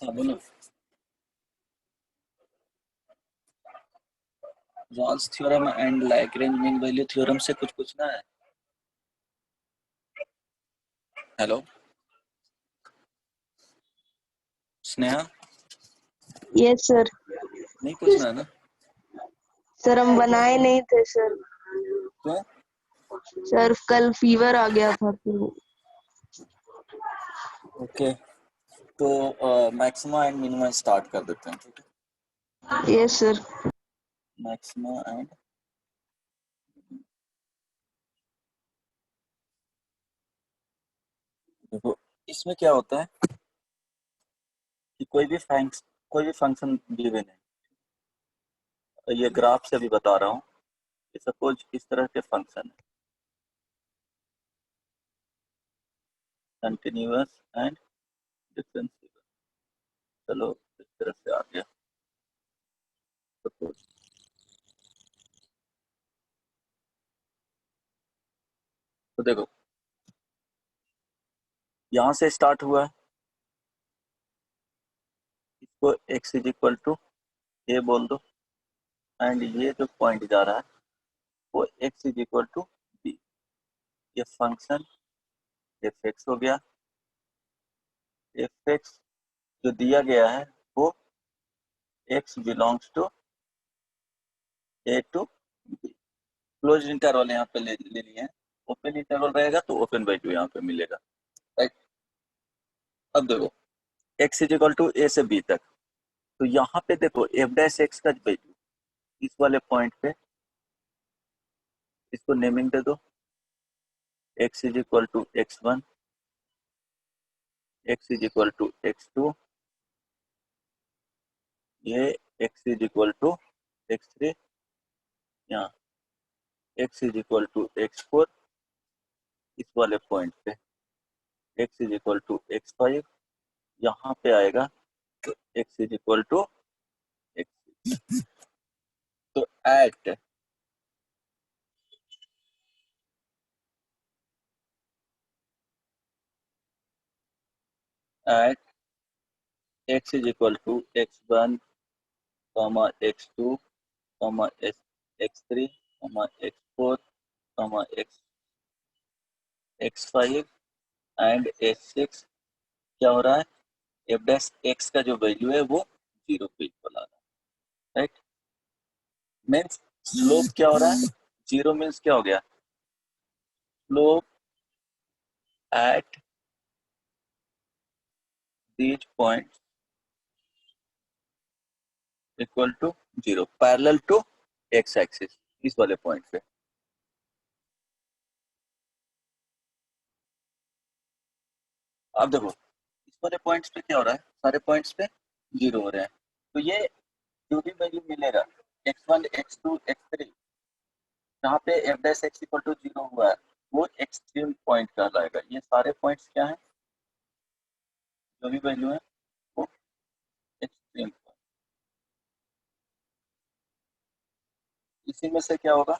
हाँ बोलो। Rolle's theorem and Lagrange mean value theorem से कुछ पूछना है? Hello Sneha, yes sir. नहीं पूछना है ना? सर हम बनाए नहीं थे सर। क्यों? सर कल फीवर आ गया था तो। ओके, तो मैक्सिमा एंड मिनिमा स्टार्ट कर देते हैं, ठीक है? Yes sir. मैक्सिमा एंड देखो, इसमें क्या होता है कि कोई भी फंक्शन गिवन है। ये ग्राफ से भी बता रहा हूँ कि सपोज इस तरह के फंक्शन है, कंटिन्यूअस एंड डिफरेंशिएबल। चलो इस तरह से आ गया सपोज। तो देखो, यहाँ से स्टार्ट हुआ है, इसको x इज इक्वल टू ए बोल दो, एंड ये जो पॉइंट जा रहा है वो x is equal to b. ये फंक्शन एफ एक्स हो गया। एफ एक्स जो दिया गया है वो x belongs to a to b. Close interval यहाँ पे ले लिए हैं। ओपन इंटरवल रहेगा तो ओपन वैल्यू यहाँ पे मिलेगा, राइट? अब देखो, x is equal to a से बी तक, तो यहाँ पे देखो एफ डैश एक्स का वैल्यू इस वाले पॉइंट पे, इसको नेमिंग दे दो, x is equal to x1, x is equal to x2, ये x is equal to x3, यहाँ x is equal to x4, इस वाले पॉइंट पे x is equal to x5, यहाँ पे आएगा तो x is equal to x6। तो at at x is equal to x1, x2, x3, x4, x5 and x6। क्या हो रहा है? एफ डैश एक्स का जो वैल्यू है वो 0 पे इक्वल आ रहा है, राइट? मीन्स स्लोप क्या हो रहा है? 0 मीन्स क्या हो गया? Slope at these points equal to 0 parallel to x axis, इस वाले पॉइंट पे। अब देखो, इस वाले पॉइंट्स पे क्या हो रहा है? सारे पॉइंट्स पे 0 हो रहे हैं, तो ये जो भी वैल्यू मिलेगा x1, x2, x3, जहाँ पे f dash x equal to 0 हुआ है वो एक्सट्रीम पॉइंट कहलाएगा। ये सारे पॉइंट्स क्या हैं? जो भी वैल्यू है वो एक्सट्रीम पॉइंट। इसी में से क्या होगा?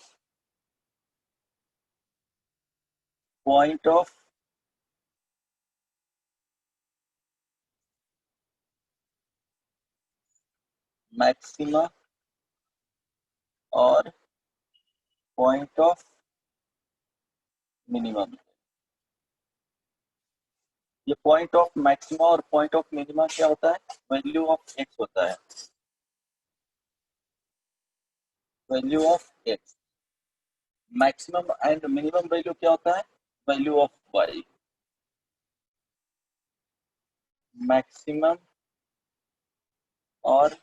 पॉइंट ऑफ मैक्सिमा और पॉइंट ऑफ मिनिमम। ये पॉइंट ऑफ मैक्सिमा और पॉइंट ऑफ मिनिमा क्या होता है? वैल्यू ऑफ एक्स होता है, value of x. Maximum and minimum value क्या होता है? Value of y. मैक्सिमम और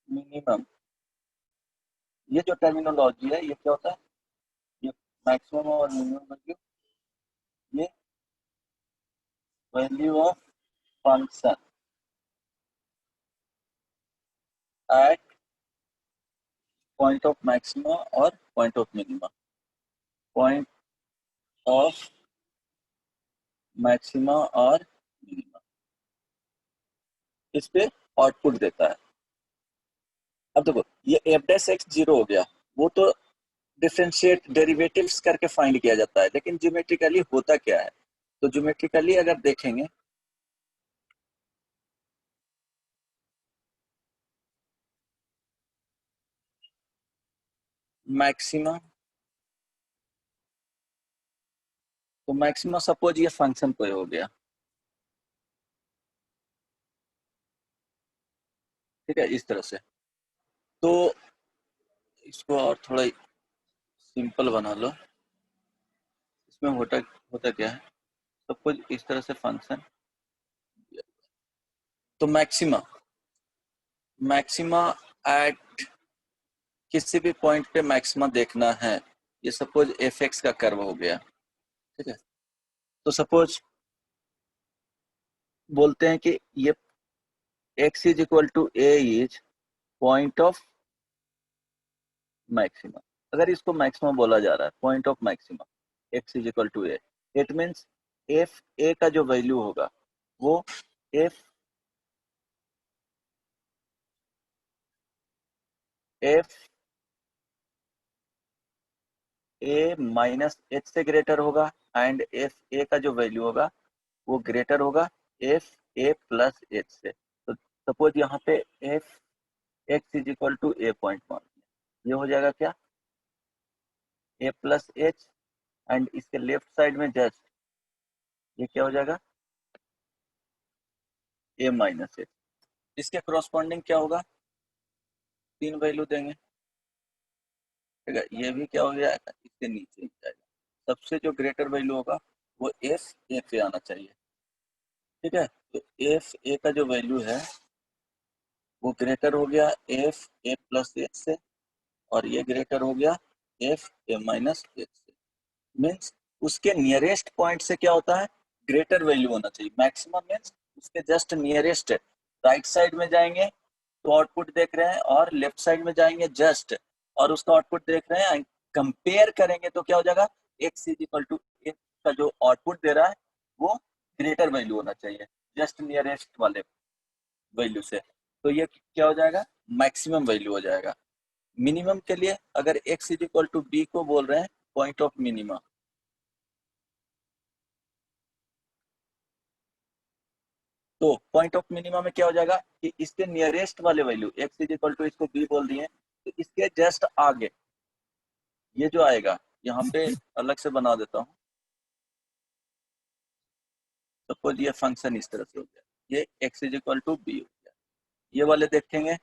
मिनिमम, ये जो टर्मिनोलॉजी है ये क्या होता है? ये मैक्सिमम और मिनिमम वैल्यू, ये value of function at point of maxima और point of minima. Point of maxima और मिनिमा इस पे आउटपुट देता है। अब देखो, ये एफ डैश एक्स 0 हो गया, वो तो डिफरेंशिएट डेरिवेटिव्स करके फाइंड किया जाता है, लेकिन ज्योमेट्रिकली होता क्या है? तो ज्योमेट्रिकली अगर देखेंगे मैक्सिमा, तो मैक्सिमा सपोज ये फंक्शन कोई हो गया, ठीक है, इस तरह से। तो इसको और थोड़ा सिंपल बना लो। इसमें होता होता क्या है, सपोज इस तरह से फंक्शन, तो मैक्सिमा, मैक्सिमा एट किसी भी पॉइंट पे मैक्सिमा देखना है। ये सपोज एफ एक्स का कर्व हो गया, ठीक है। तो सपोज बोलते हैं कि ये x is equal to a is point of maxima. अगर इसको मैक्सिमा बोला जा रहा है, point of maxima, x is equal to a, it means f a का जो वैल्यू होगा वो f f a minus h से ग्रेटर होगा, एंड एफ ए का जो वैल्यू होगा वो ग्रेटर होगा एफ ए प्लस एच से। तो सपोज यहाँ पे f x is equal to a point मान, ये हो जाएगा क्या, ए प्लस एच, एंड इसके लेफ्ट साइड में जस्ट ये क्या हो जाएगा, ए माइनस एच। इसके क्रॉसपॉन्डिंग क्या होगा, तीन वैल्यू देंगे, ठीक है। ये भी क्या हो जाएगा, इसके नीचे ही जाएगा। सबसे जो ग्रेटर वैल्यू होगा वो एफ ए पे आना चाहिए, ठीक है। तो एफ ए का जो वैल्यू है वो ग्रेटर हो गया एफ ए प्लस एच से, और ये ग्रेटर हो गया एफ ए माइनस एच से। मीन्स उसके नियरेस्ट पॉइंट से क्या होता है, ग्रेटर वैल्यू होना चाहिए। मैक्सिमम मीन्स उसके जस्ट नियरेस्ट, राइट साइड में जाएंगे तो आउटपुट देख रहे हैं, और लेफ्ट साइड में जाएंगे जस्ट और उसका आउटपुट देख रहे हैं, कंपेयर करेंगे तो क्या हो जाएगा, x is equal to x का जो आउटपुट दे रहा है वो ग्रेटर वैल्यू होना चाहिए जस्ट नियरेस्ट वाले वैल्यू से। तो ये क्या हो जाएगा, मैक्सिमम वैल्यू हो जाएगा। मिनिमम के लिए अगर x is equal to b को बोल रहे हैं पॉइंट ऑफ मिनिमा, तो पॉइंट ऑफ मिनिमा में क्या हो जाएगा कि इसके नियरेस्ट वाले value x is equal to, इसको बी बोल दिए, तो इसके जस्ट आगे ये जो आएगा, यहाँ पे अलग से बना देता हूँ। सपोज ये फंक्शन इस तरह से हो गया, ये x is equal to b हो गया। ये वाले देखेंगे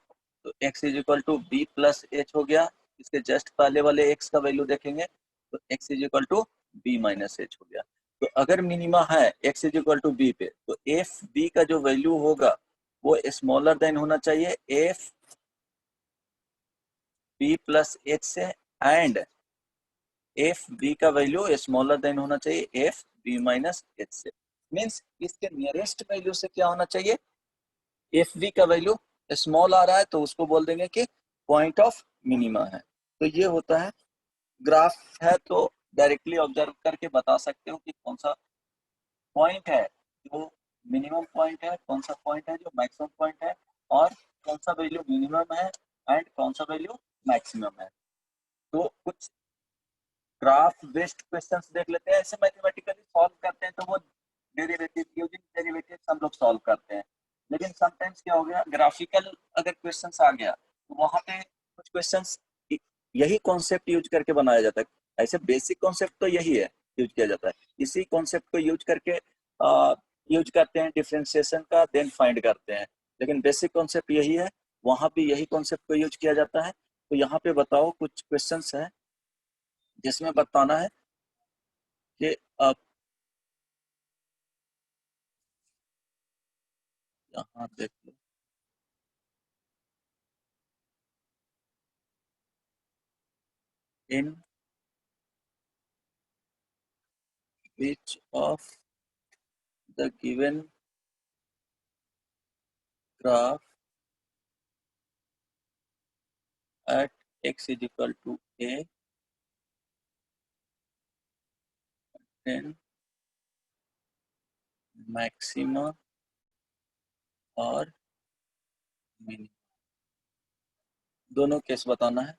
तो x is equal to b plus h हो गया। इसके जस्ट पहले वाले एक्स का वैल्यू देखेंगे तो x is equal to b minus h हो गया। तो अगर मिनिमा है x is equal to b पे, तो एफ बी का जो वैल्यू होगा वो स्मॉलर देन होना चाहिए एफ बी प्लस एच से, एंड एफ बी का वैल्यू स्मॉलर देन होना चाहिए एफ बी माइनस एच से। मीन्स इसके नियरेस्ट वैल्यू से क्या होना चाहिए, एफ बी का वैल्यू स्मॉल आ रहा है तो उसको बोल देंगे कि पॉइंट ऑफ मिनिमा है। तो ये होता है। ग्राफ है तो डायरेक्टली ऑब्जर्व करके बता सकते हो कि कौन सा पॉइंट है जो मिनिमम पॉइंट है, कौन सा पॉइंट है जो मैक्सिमम पॉइंट है, और कौन सा वैल्यू मिनिमम है एंड कौन सा वैल्यू मैक्सिमम है। तो कुछ ग्राफ बेस्ड क्वेश्चंस देख लेते हैं, ऐसे मैथमेटिकली सॉल्व करते हैं तो वो डेरिवेटिव यूजिंग डेरिवेटिव हम लोग सॉल्व करते हैं। लेकिन समटाइम्स क्या हो गया, ग्राफिकल अगर क्वेश्चंस आ गया तो वहां पे कुछ क्वेश्चंस यही कॉन्सेप्ट यूज करके बनाया जाता है। ऐसे बेसिक कॉन्सेप्ट तो यही है, यूज किया जाता है। इसी कॉन्सेप्ट को यूज करके यूज करते हैं डिफरेंशिएशन का, देन फाइंड करते हैं। लेकिन बेसिक कॉन्सेप्ट यही है, वहां भी यही कॉन्सेप्ट को यूज किया जाता है। तो यहाँ पे बताओ कुछ क्वेश्चंस है जिसमें बताना है कि आप यहाँ देख लो, in which of the given graph at x is equal to a, then maxima और मिनिमम, दोनों केस बताना है।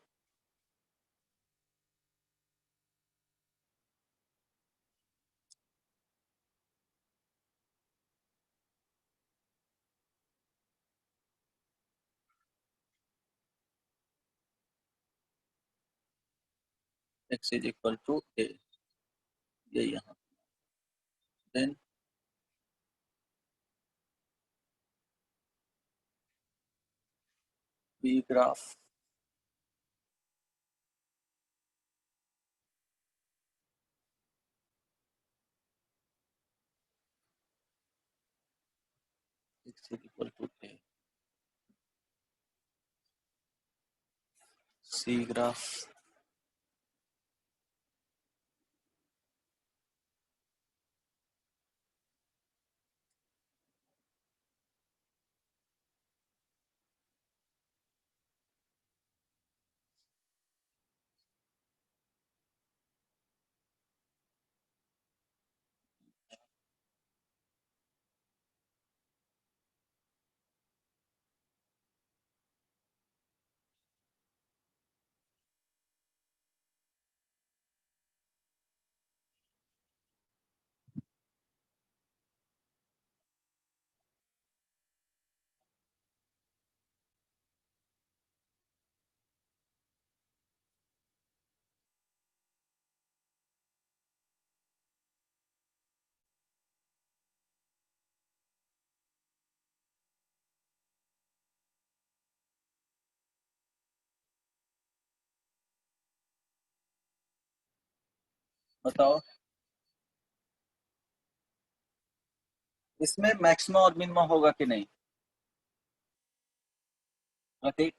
x is equal to a, ये यहाँ, then b graph x is equal to a, c graph बताओ, इसमें maximum और minimum होगा कि नहीं? ठीक,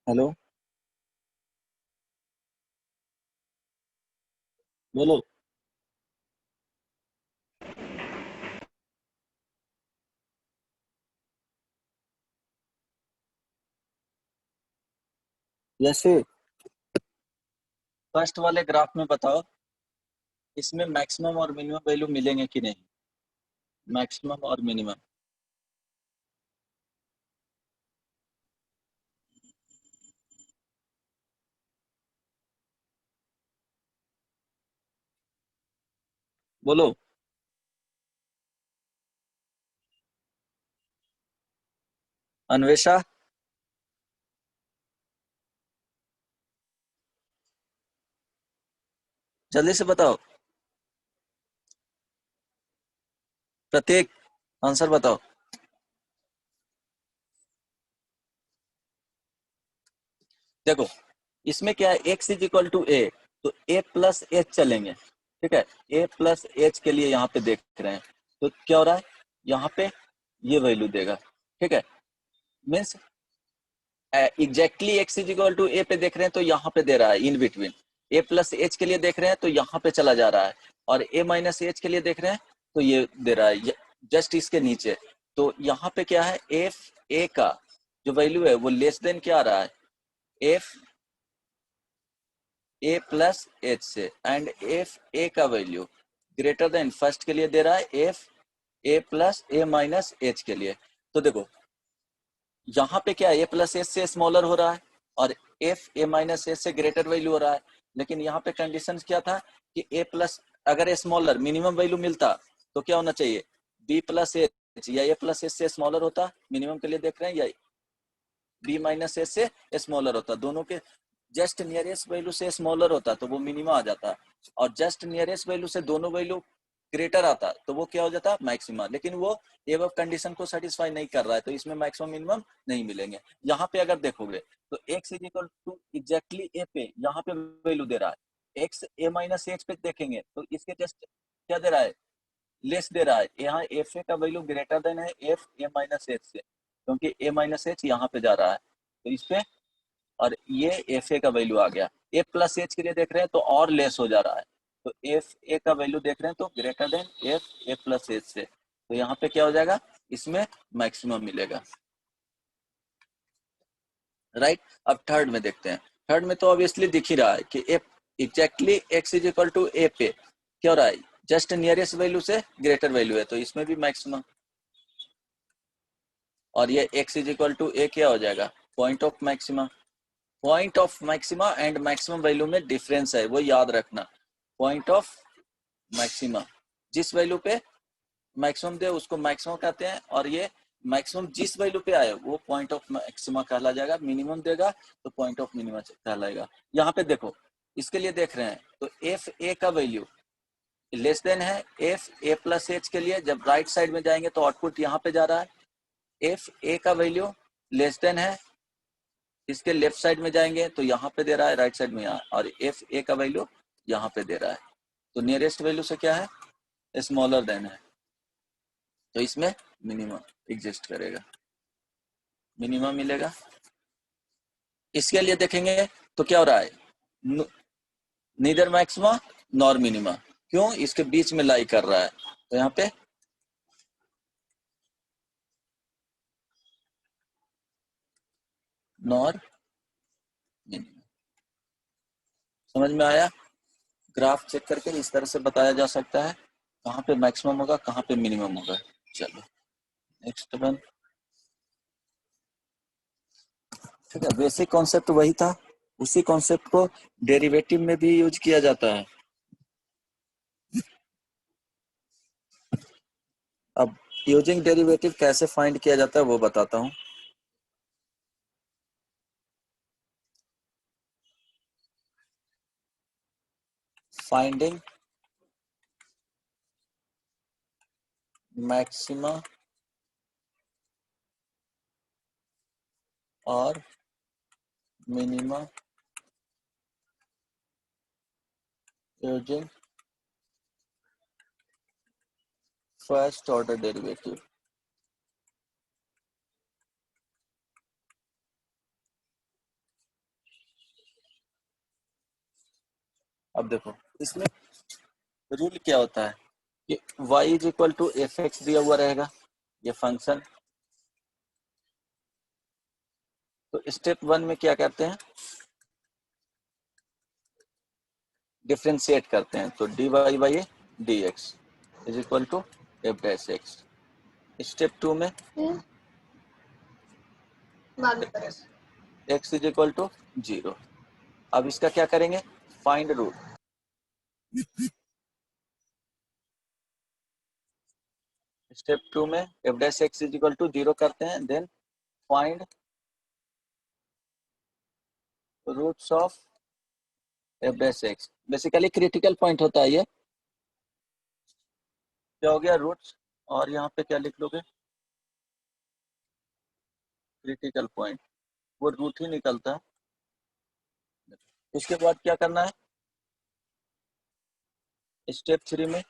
हेलो, बोलो। जैसे फर्स्ट वाले ग्राफ में बताओ, इसमें मैक्सिमम और मिनिमम वैल्यू मिलेंगे कि नहीं? मैक्सिमम और मिनिमम, बोलो। अन्वेषा, जल्दी से बताओ। प्रत्येक आंसर बताओ। देखो, इसमें क्या है, x is equal to a, तो a प्लस एच चलेंगे, ठीक है। a प्लस एच के लिए यहाँ पे देख रहे हैं, तो क्या हो रहा है, यहाँ पे ये वैल्यू देगा, ठीक है। Means exactly x is equal to a पे देख रहे हैं तो यहाँ पे दे रहा है in between, a plus H के लिए देख रहे हैं तो यहाँ पे चला जा रहा है, और a माइनस एच के लिए देख रहे हैं तो ये दे रहा है जस्ट इसके नीचे। तो यहाँ पे क्या है, एफ ए का जो वैल्यू है वो लेस देन क्या आ रहा है, एफ ए प्लस एच से, एंड एफ ए का वैल्यू ग्रेटर देन फर्स्ट के लिए दे रहा है F A plus A minus H के लिए। तो देखो यहाँ पे क्या है, ए प्लस एच से स्मॉलर हो रहा है और एफ ए माइनस एच से ग्रेटर वैल्यू हो रहा है, लेकिन यहाँ पे कंडीशन क्या था कि ए प्लस, अगर स्मॉलर मिनिमम वैल्यू मिलता तो क्या होना चाहिए, बी प्लस एच या ए प्लस एच से स्मॉलर होता, मिनिमम के लिए देख रहे हैं, या बी माइनस एच से स्मॉलर होता, दोनों के जस्ट नियरेस्ट वैल्यू से स्मॉलर होता तो वो मिनिमम आ जाता, और जस्ट नियरेस्ट वैल्यू से दोनों वैल्यू ग्रेटर आता तो वो क्या हो जाता, मैक्सिमम। लेकिन वो एबव कंडीशन को सेटिस्फाई नहीं कर रहा है, तो इसमें मैक्सिमम मिनिमम नहीं मिलेंगे। यहाँ पे अगर देखोगे तो x is equal to exactly a पे यहाँ पे वैल्यू दे रहा है, x a माइनस एच पे देखेंगे तो इसके जस्ट क्या दे रहा है, लेस दे रहा है। यहाँ एफ ए का वैल्यू ग्रेटर देन है एफ ए माइनस एच से, क्योंकि ए माइनस एच यहाँ पे जा रहा है तो इस पे, और ये एफ ए का वैल्यू आ गया। ए प्लस एच के लिए देख रहे हैं तो और लेस हो जा रहा है, तो एफ ए का वैल्यू देख रहे हैं तो greater than F A plus H से, तो यहाँ पे क्या हो जाएगा, इसमें मैक्सिमम मिलेगा, राइट। अब थर्ड में देखते हैं। थर्ड में तो ऑब्वियसली दिख ही रहा है कि F exactly X is equal to A पे क्या हो रहा है, जस्ट नियरेस्ट वैल्यू से ग्रेटर वैल्यू है, तो इसमें भी मैक्सिमम। और ये x is equal to A क्या हो जाएगा, point of maxima. Point of maxima and maximum value में डिफरेंस है, वो याद रखना। पॉइंट ऑफ मैक्सिमा, जिस वैल्यू पे मैक्सिमम दे उसको मैक्सिमम कहते हैं, और ये मैक्सिमम जिस वैल्यू पे आए वो पॉइंट ऑफ मैक्सिमा कहला जाएगा, मिनिमम देगा तो पॉइंट ऑफ मिनिमा कहलाएगा। यहाँ पे देखो इसके लिए देख रहे हैं तो एफ ए का वैल्यू लेस देन है एफ ए प्लस एच के लिए, जब राइट साइड में जाएंगे तो आउटपुट यहाँ पे जा रहा है। एफ ए का वैल्यू लेस देन है, इसके लेफ्ट साइड में जाएंगे तो यहाँ पे दे रहा है, राइट साइड में यहाँ, और एफ ए का वैल्यू यहाँ पे दे रहा है। तो नियरेस्ट वैल्यू से क्या है, स्मॉलर देन है, तो इसमें मिनिमम एग्जिस्ट करेगा, मिनिमम मिलेगा। इसके लिए देखेंगे तो क्या हो रहा है, नीदर मैक्सिमा नॉर मिनिमा, क्यों, इसके बीच में लाई कर रहा है, तो यहाँ पे नॉर मिनिमा। समझ में आया? ग्राफ चेक करके इस तरह से बताया जा सकता है कहाँ पे मैक्सिमम होगा कहाँ पे मिनिमम होगा। चलो नेक्स्ट वन, ठीक है, बेसिक कॉन्सेप्ट वही था, उसी कॉन्सेप्ट को डेरिवेटिव में भी यूज किया जाता है। अब यूजिंग डेरिवेटिव कैसे फाइंड किया जाता है वो बताता हूँ। फाइंडिंग मैक्सिमा और minima using first order derivative. अब देखो इसमें रूल क्या होता है कि y is equal to f x दिया हुआ रहेगा, ये फंक्शन। तो स्टेप 1 में क्या करते हैं, डिफ्रेंशिएट करते हैं, तो d y by d x is equal to f dash x. Step 2 में एक्स इज इक्वल टू 0। अब इसका क्या करेंगे, फाइंड रूट। स्टेप 2 में f dash x is equal to 0 करते हैं, then find roots of f dash x. Basically critical point होता है ये, क्या हो गया रूट्स, और यहाँ पे क्या लिख लोगे, क्रिटिकल पॉइंट, वो रूट ही निकलता है। उसके बाद क्या करना है, स्टेप 3 में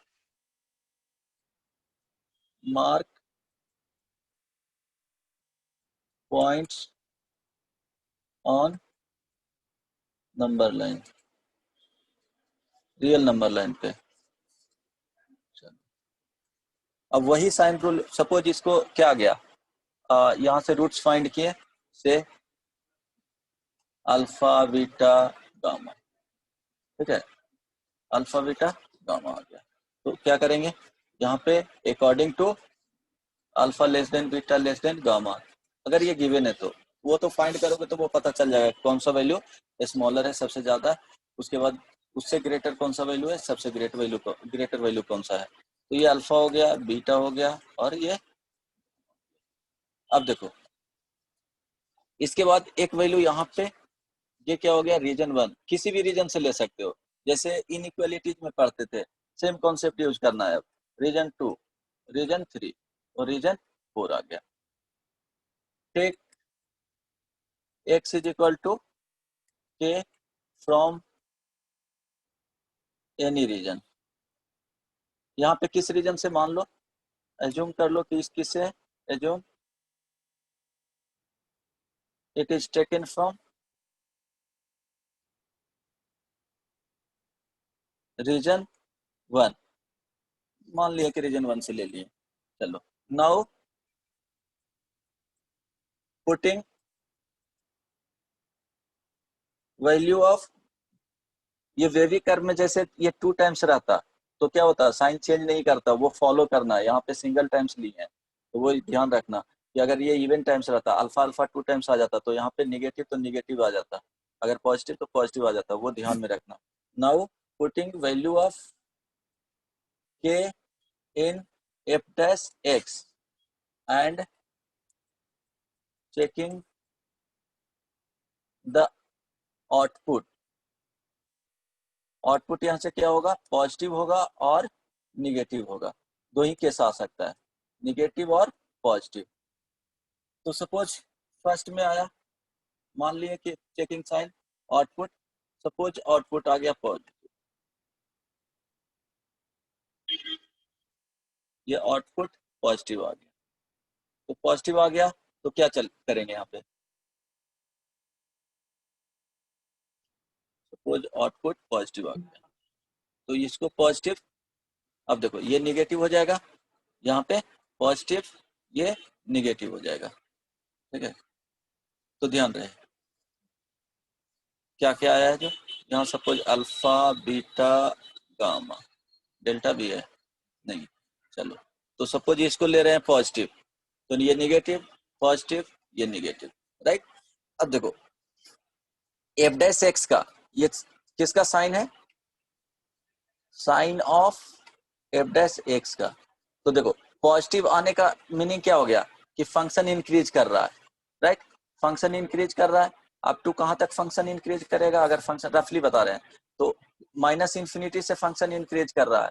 mark points on number line, real number line पे। अब वही साइन रूल, सपोज इसको क्या आ गया, यहाँ से रूट्स फाइंड किए से अल्फा बीटा गामा, ठीक है, अल्फा बीटा गामा आ गया। तो क्या करेंगे, यहाँ पे according to alpha less than beta less than gamma, अगर ये गिवन है तो वो तो फाइंड करोगे तो वो पता चल जाएगा कौन सा वैल्यू स्मॉलर है सबसे ज्यादा, उसके बाद उससे ग्रेटर कौन सा वैल्यू है, सबसे ग्रेटर वैल्यू कौन सा है। तो ये अल्फा हो गया, बीटा हो गया, और ये, अब देखो इसके बाद एक वैल्यू यहाँ पे, ये क्या हो गया, रीजन 1, किसी भी रीजन से ले सकते हो, जैसे इनइक्वालिटीज में पढ़ते थे, सेम कॉन्सेप्ट यूज करना है। अब रीजन 2, रीजन 3 और रीजन 4 आ गया। Take x is equal to k from any region, यहाँ पे किस रीजन से, मान लो एज्यूम कर लो कि इस किससे, assume it is taken from region 1, मान लिया कि रीजन 1 से ले लिए। चलो नाउ पुटिंग वैल्यू ऑफ, ये वेवी कर्व में जैसे ये 2 टाइम्स रहता तो क्या होता, साइन चेंज नहीं करता, वो फॉलो करना है, यहाँ पे सिंगल टाइम्स ली है तो वो ध्यान रखना कि अगर ये इवन टाइम्स रहता, अल्फा अल्फा 2 टाइम्स आ जाता तो यहाँ पे निगेटिव तो निगेटिव आ जाता, अगर पॉजिटिव तो पॉजिटिव आ जाता, वो ध्यान में रखना। नाउ पुटिंग वैल्यू ऑफ के in F dash x and checking the output. Output यहाँ से क्या होगा, पॉजिटिव होगा और निगेटिव होगा, दो ही केस आ सकता है, निगेटिव और पॉजिटिव। तो सपोज फर्स्ट में आया, मान लिए कि checking sign output, suppose output आ गया पॉजिटिव, ये आउटपुट पॉजिटिव आ गया, तो पॉजिटिव आ गया तो क्या करेंगे यहाँ पे, सपोज आउटपुट पॉजिटिव आ गया तो इसको पॉजिटिव, अब देखो ये निगेटिव हो जाएगा, यहाँ पे पॉजिटिव, ये निगेटिव हो जाएगा, ठीक है। तो ध्यान रहे क्या क्या आया है, जो यहाँ suppose alpha beta gamma, delta भी है नहीं, चलो तो सपोज इसको ले रहे हैं पॉजिटिव, तो ये निगेटिव, पॉजिटिव, ये निगेटिव, राइट। अब देखो एफ डैश एक्स का ये किसका साइन है, sign of f dash x का। तो देखो पॉजिटिव आने का मीनिंग क्या हो गया कि फंक्शन इंक्रीज कर रहा है, राइट। फंक्शन इंक्रीज कर रहा है, अप टू कहां तक फंक्शन इंक्रीज करेगा, अगर फंक्शन रफली बता रहे हैं तो माइनस इंफिनिटी से फंक्शन इंक्रीज कर रहा है,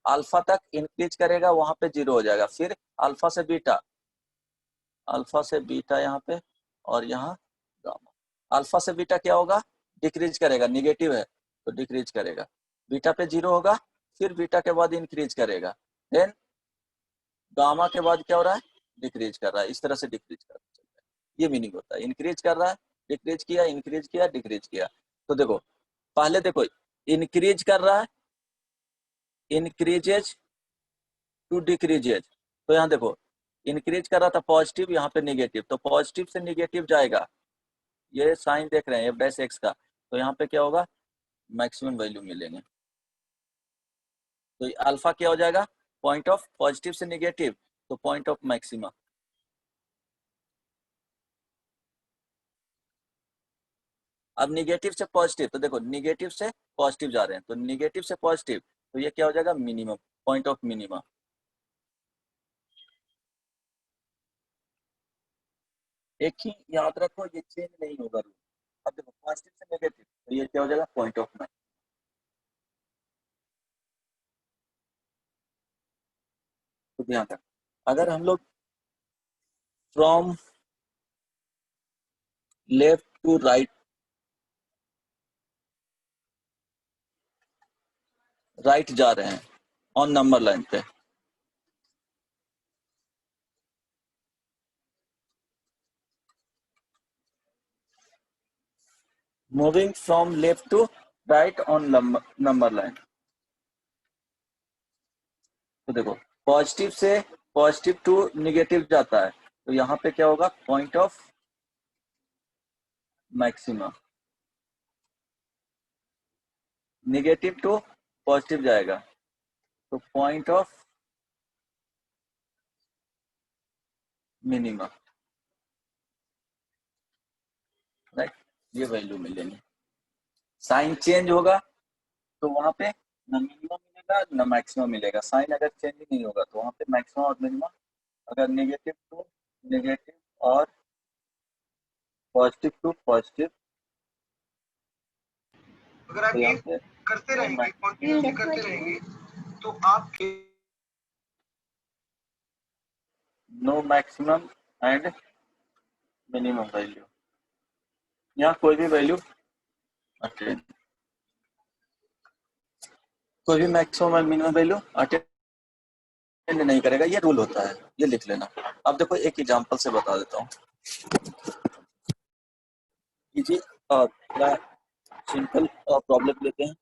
अल्फा तक इंक्रीज करेगा, वहां पे 0 हो जाएगा, फिर अल्फा से बीटा, अल्फा से बीटा यहाँ पे, और यहाँ गामा। अल्फा से बीटा क्या होगा, डिक्रीज करेगा, निगेटिव है तो डिक्रीज करेगा, बीटा पे 0 होगा, फिर बीटा के बाद इंक्रीज करेगा, देन गामा के बाद क्या हो रहा है, डिक्रीज कर रहा है, इस तरह से डिक्रीज कर रहा है, ये मीनिंग होता है, इंक्रीज कर रहा है, डिक्रीज किया, इंक्रीज किया, डिक्रीज किया। तो देखो पहले देखो इंक्रीज कर रहा है, इंक्रीजेज टू डिक्रीजेज, तो यहाँ देखो इंक्रीज कर रहा था पॉजिटिव, यहाँ पे निगेटिव, तो पॉजिटिव से निगेटिव जाएगा, ये साइन देख रहे हैं एफ डैश एक्स का, तो यहाँ पे क्या होगा, मैक्सिमम वैल्यू मिलेंगे, तो अल्फा क्या हो जाएगा, पॉइंट ऑफ पॉजिटिव से निगेटिव, तो पॉइंट ऑफ मैक्सिमा। अब निगेटिव से पॉजिटिव, तो देखो निगेटिव से पॉजिटिव जा रहे हैं, तो निगेटिव से पॉजिटिव, तो ये क्या हो जाएगा, मिनिमम, पॉइंट ऑफ मिनिमा। एक ही याद रखो, ये चेंज नहीं होगा रूल। अब देखो पॉजिटिव से नेगेटिव, तो ये क्या हो जाएगा, पॉइंट ऑफ मैक्सिमा। तो ध्यान रखो, अगर हम लोग from left to right, right जा रहे हैं ऑन नंबर लाइन पे, moving from left to right on number line, तो देखो पॉजिटिव से पॉजिटिव टू निगेटिव जाता है, तो यहाँ पे क्या होगा, point of maxima. Negative to positive जाएगा तो पॉइंट ऑफ मिनिमा, राइट, ये वैल्यू मिलेंगे। साइन चेंज होगा तो वहां पे न मिनिमम मिलेगा न मैक्सिमम मिलेगा, साइन अगर चेंज ही नहीं होगा तो वहां पे मैक्सिमम और मिनिमम, अगर नेगेटिव टू नेगेटिव और पॉजिटिव टू पॉजिटिव, अगर आप तो ये यहाँ पे करते रहेंगे, कंटिन्यूसली करते रहेंगे, तो आप no maximum and minimum value, यहाँ कोई भी वैल्यू अटेन, कोई भी maximum and minimum value attain नहीं करेगा, ये रूल होता है, ये लिख लेना। अब देखो एक एग्जांपल से बता देता हूँ, जी थोड़ा सिंपल प्रॉब्लम लेते हैं,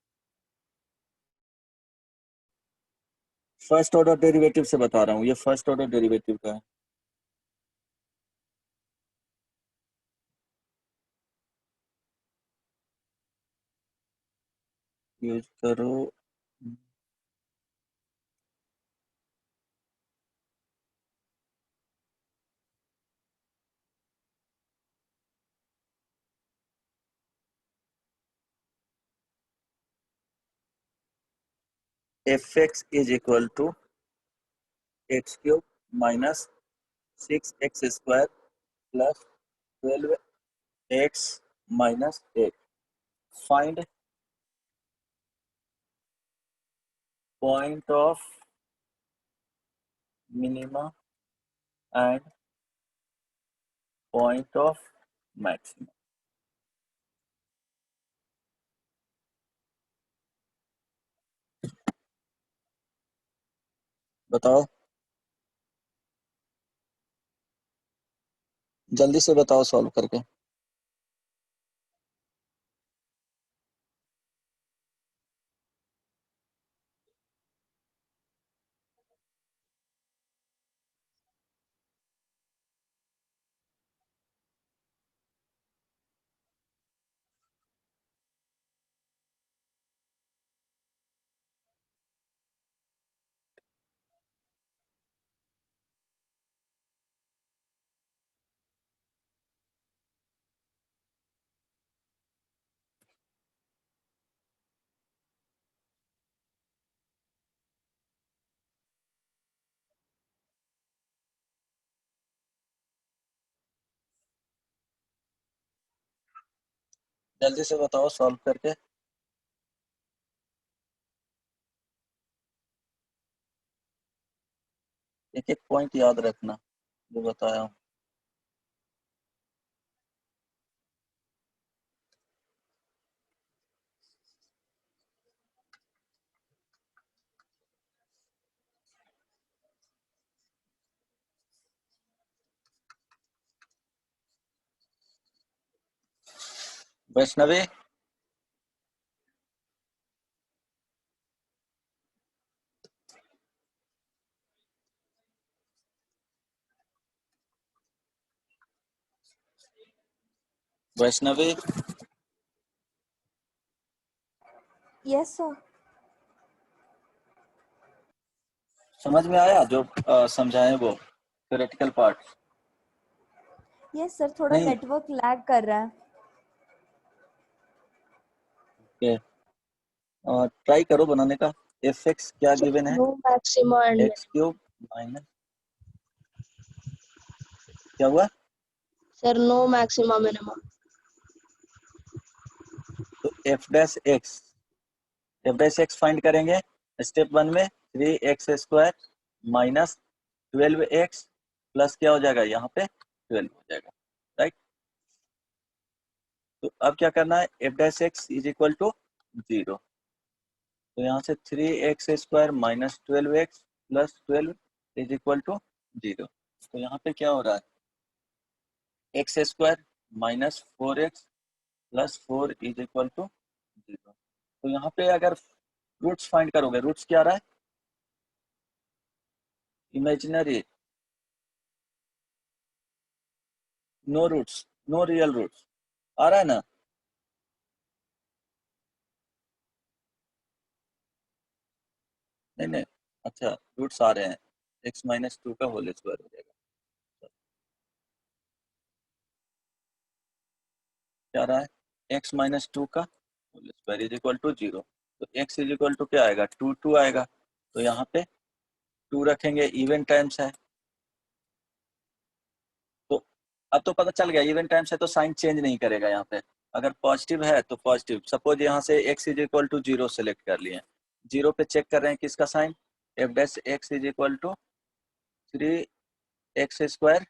फर्स्ट ऑर्डर डेरिवेटिव से बता रहा हूँ, ये फर्स्ट ऑर्डर डेरिवेटिव का है, यूज करो, f x is equal to x cube minus 6x² plus 12x minus 8. Find point of minima and point of maximum. बताओ, जल्दी से बताओ सॉल्व करके। जल्दी से बताओ सॉल्व करके। एक एक पॉइंट याद रखना जो बताया हूँ। Vaishnavi, Vaishnavi, yes sir. समझ में आया जो समझाए वो थ्योरेटिकल पार्ट? यस सर, थोड़ा नहीं, नेटवर्क लैग कर रहा है। ओके, ट्राई करो बनाने का। एफ एक्स क्या गिवन है? No maxima and x cube minus, क्या हुआ? Sir no maxima minimum. तो एफ डैश एक्स फाइंड करेंगे स्टेप 1 में। 3x² माइनस 12x प्लस क्या हो जाएगा यहाँ पे 12 हो जाएगा, राइट। तो अब क्या करना है, f dash x is equal to 0। तो यहाँ से 3x² minus 12x plus 12 is equal to 0। तो यहाँ पे क्या हो रहा है, x² minus 4x plus 4 is equal to 0। तो यहाँ पे अगर रूट्स फाइंड करोगे, रूट्स क्या आ रहा है, imaginary, no roots, no real roots आ रहा है ना। नहीं नहीं, अच्छा रूट्स आ रहे हैं, x-2 का होल स्क्वायर हो जाएगा। क्या आ रहा है, x-2 का whole square is equal to 0। तो x इज इक्वल टू क्या आएगा, 2 आएगा। तो यहाँ पे 2 रखेंगे, इवन टाइम्स है। तो अब तो पता चल गया इवन टाइम्स है तो साइन चेंज नहीं करेगा यहाँ पे। अगर पॉजिटिव है तो पॉजिटिव, सपोज यहाँ से x is equal to 0 select कर लिए, 0 पे चेक कर रहे हैं किसका sign, f dash x is equal to 3x²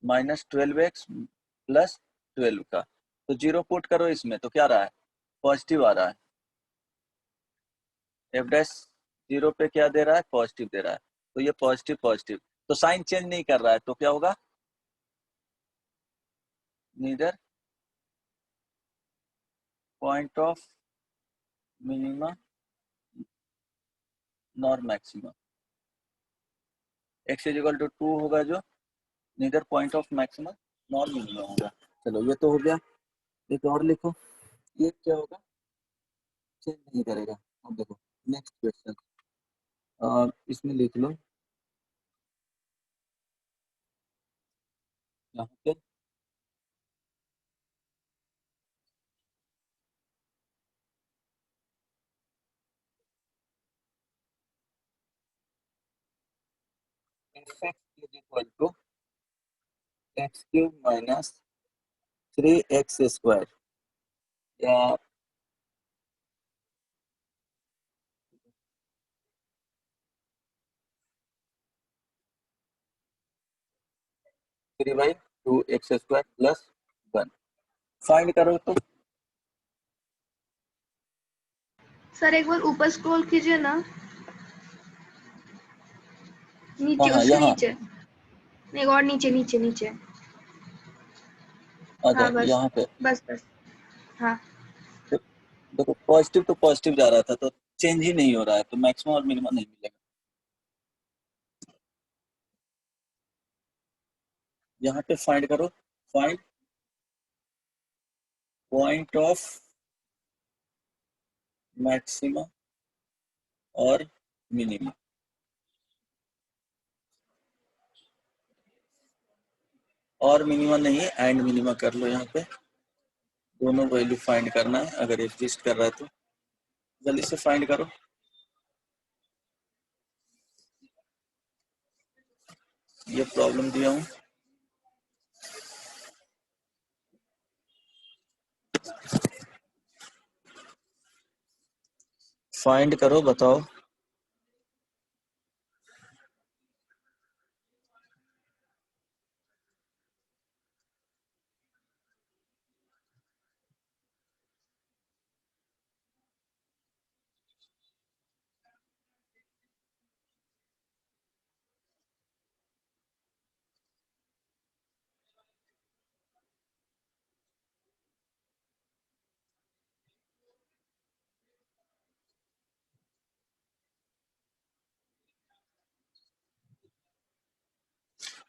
minus 12x plus 12 का। तो 0 पुट करो इसमें तो क्या रहा है, पॉजिटिव आ रहा है। एफ डैश 0 पे क्या दे रहा है, पॉजिटिव दे रहा है। तो ये पॉजिटिव पॉजिटिव, तो साइन चेंज नहीं कर रहा है, तो क्या होगा, neither point of minima nor maximum. X is equal to 2 होगा जो, neither point of maximum nor minimum होगा। चलो ये तो हो गया, एक और लिखो, ये क्या होगा, चेंज नहीं करेगा। अब देखो नेक्स्ट क्वेश्चन, इसमें लिख लो यहाँ पे f(x) is equal to x cube minus 3x² या 3/2x² प्लस 1 फाइंड करो तो। सर एक बार ऊपर स्क्रॉल कीजिए ना, नीचे, हाँ उसके यहाँ नीचे, नहीं और नीचे नीचे नीचे। अच्छा हाँ बस यहाँ पे बस बस। हाँ देखो पॉजिटिव तो पॉजिटिव जा रहा था तो चेंज ही नहीं हो रहा है, तो मैक्सिमम और मिनिमम नहीं मिलेगा। यहाँ पे फाइंड करो, फाइंड पॉइंट ऑफ मैक्सिमा और मिनिमम। और मिनिमम नहीं है, एंड मिनिमम कर लो। यहाँ पे दोनों वैल्यू फाइंड करना है, अगर एग्जिस्ट कर रहा है तो जल्दी से फाइंड करो। ये प्रॉब्लम दिया हूँ, फाइंड करो, बताओ।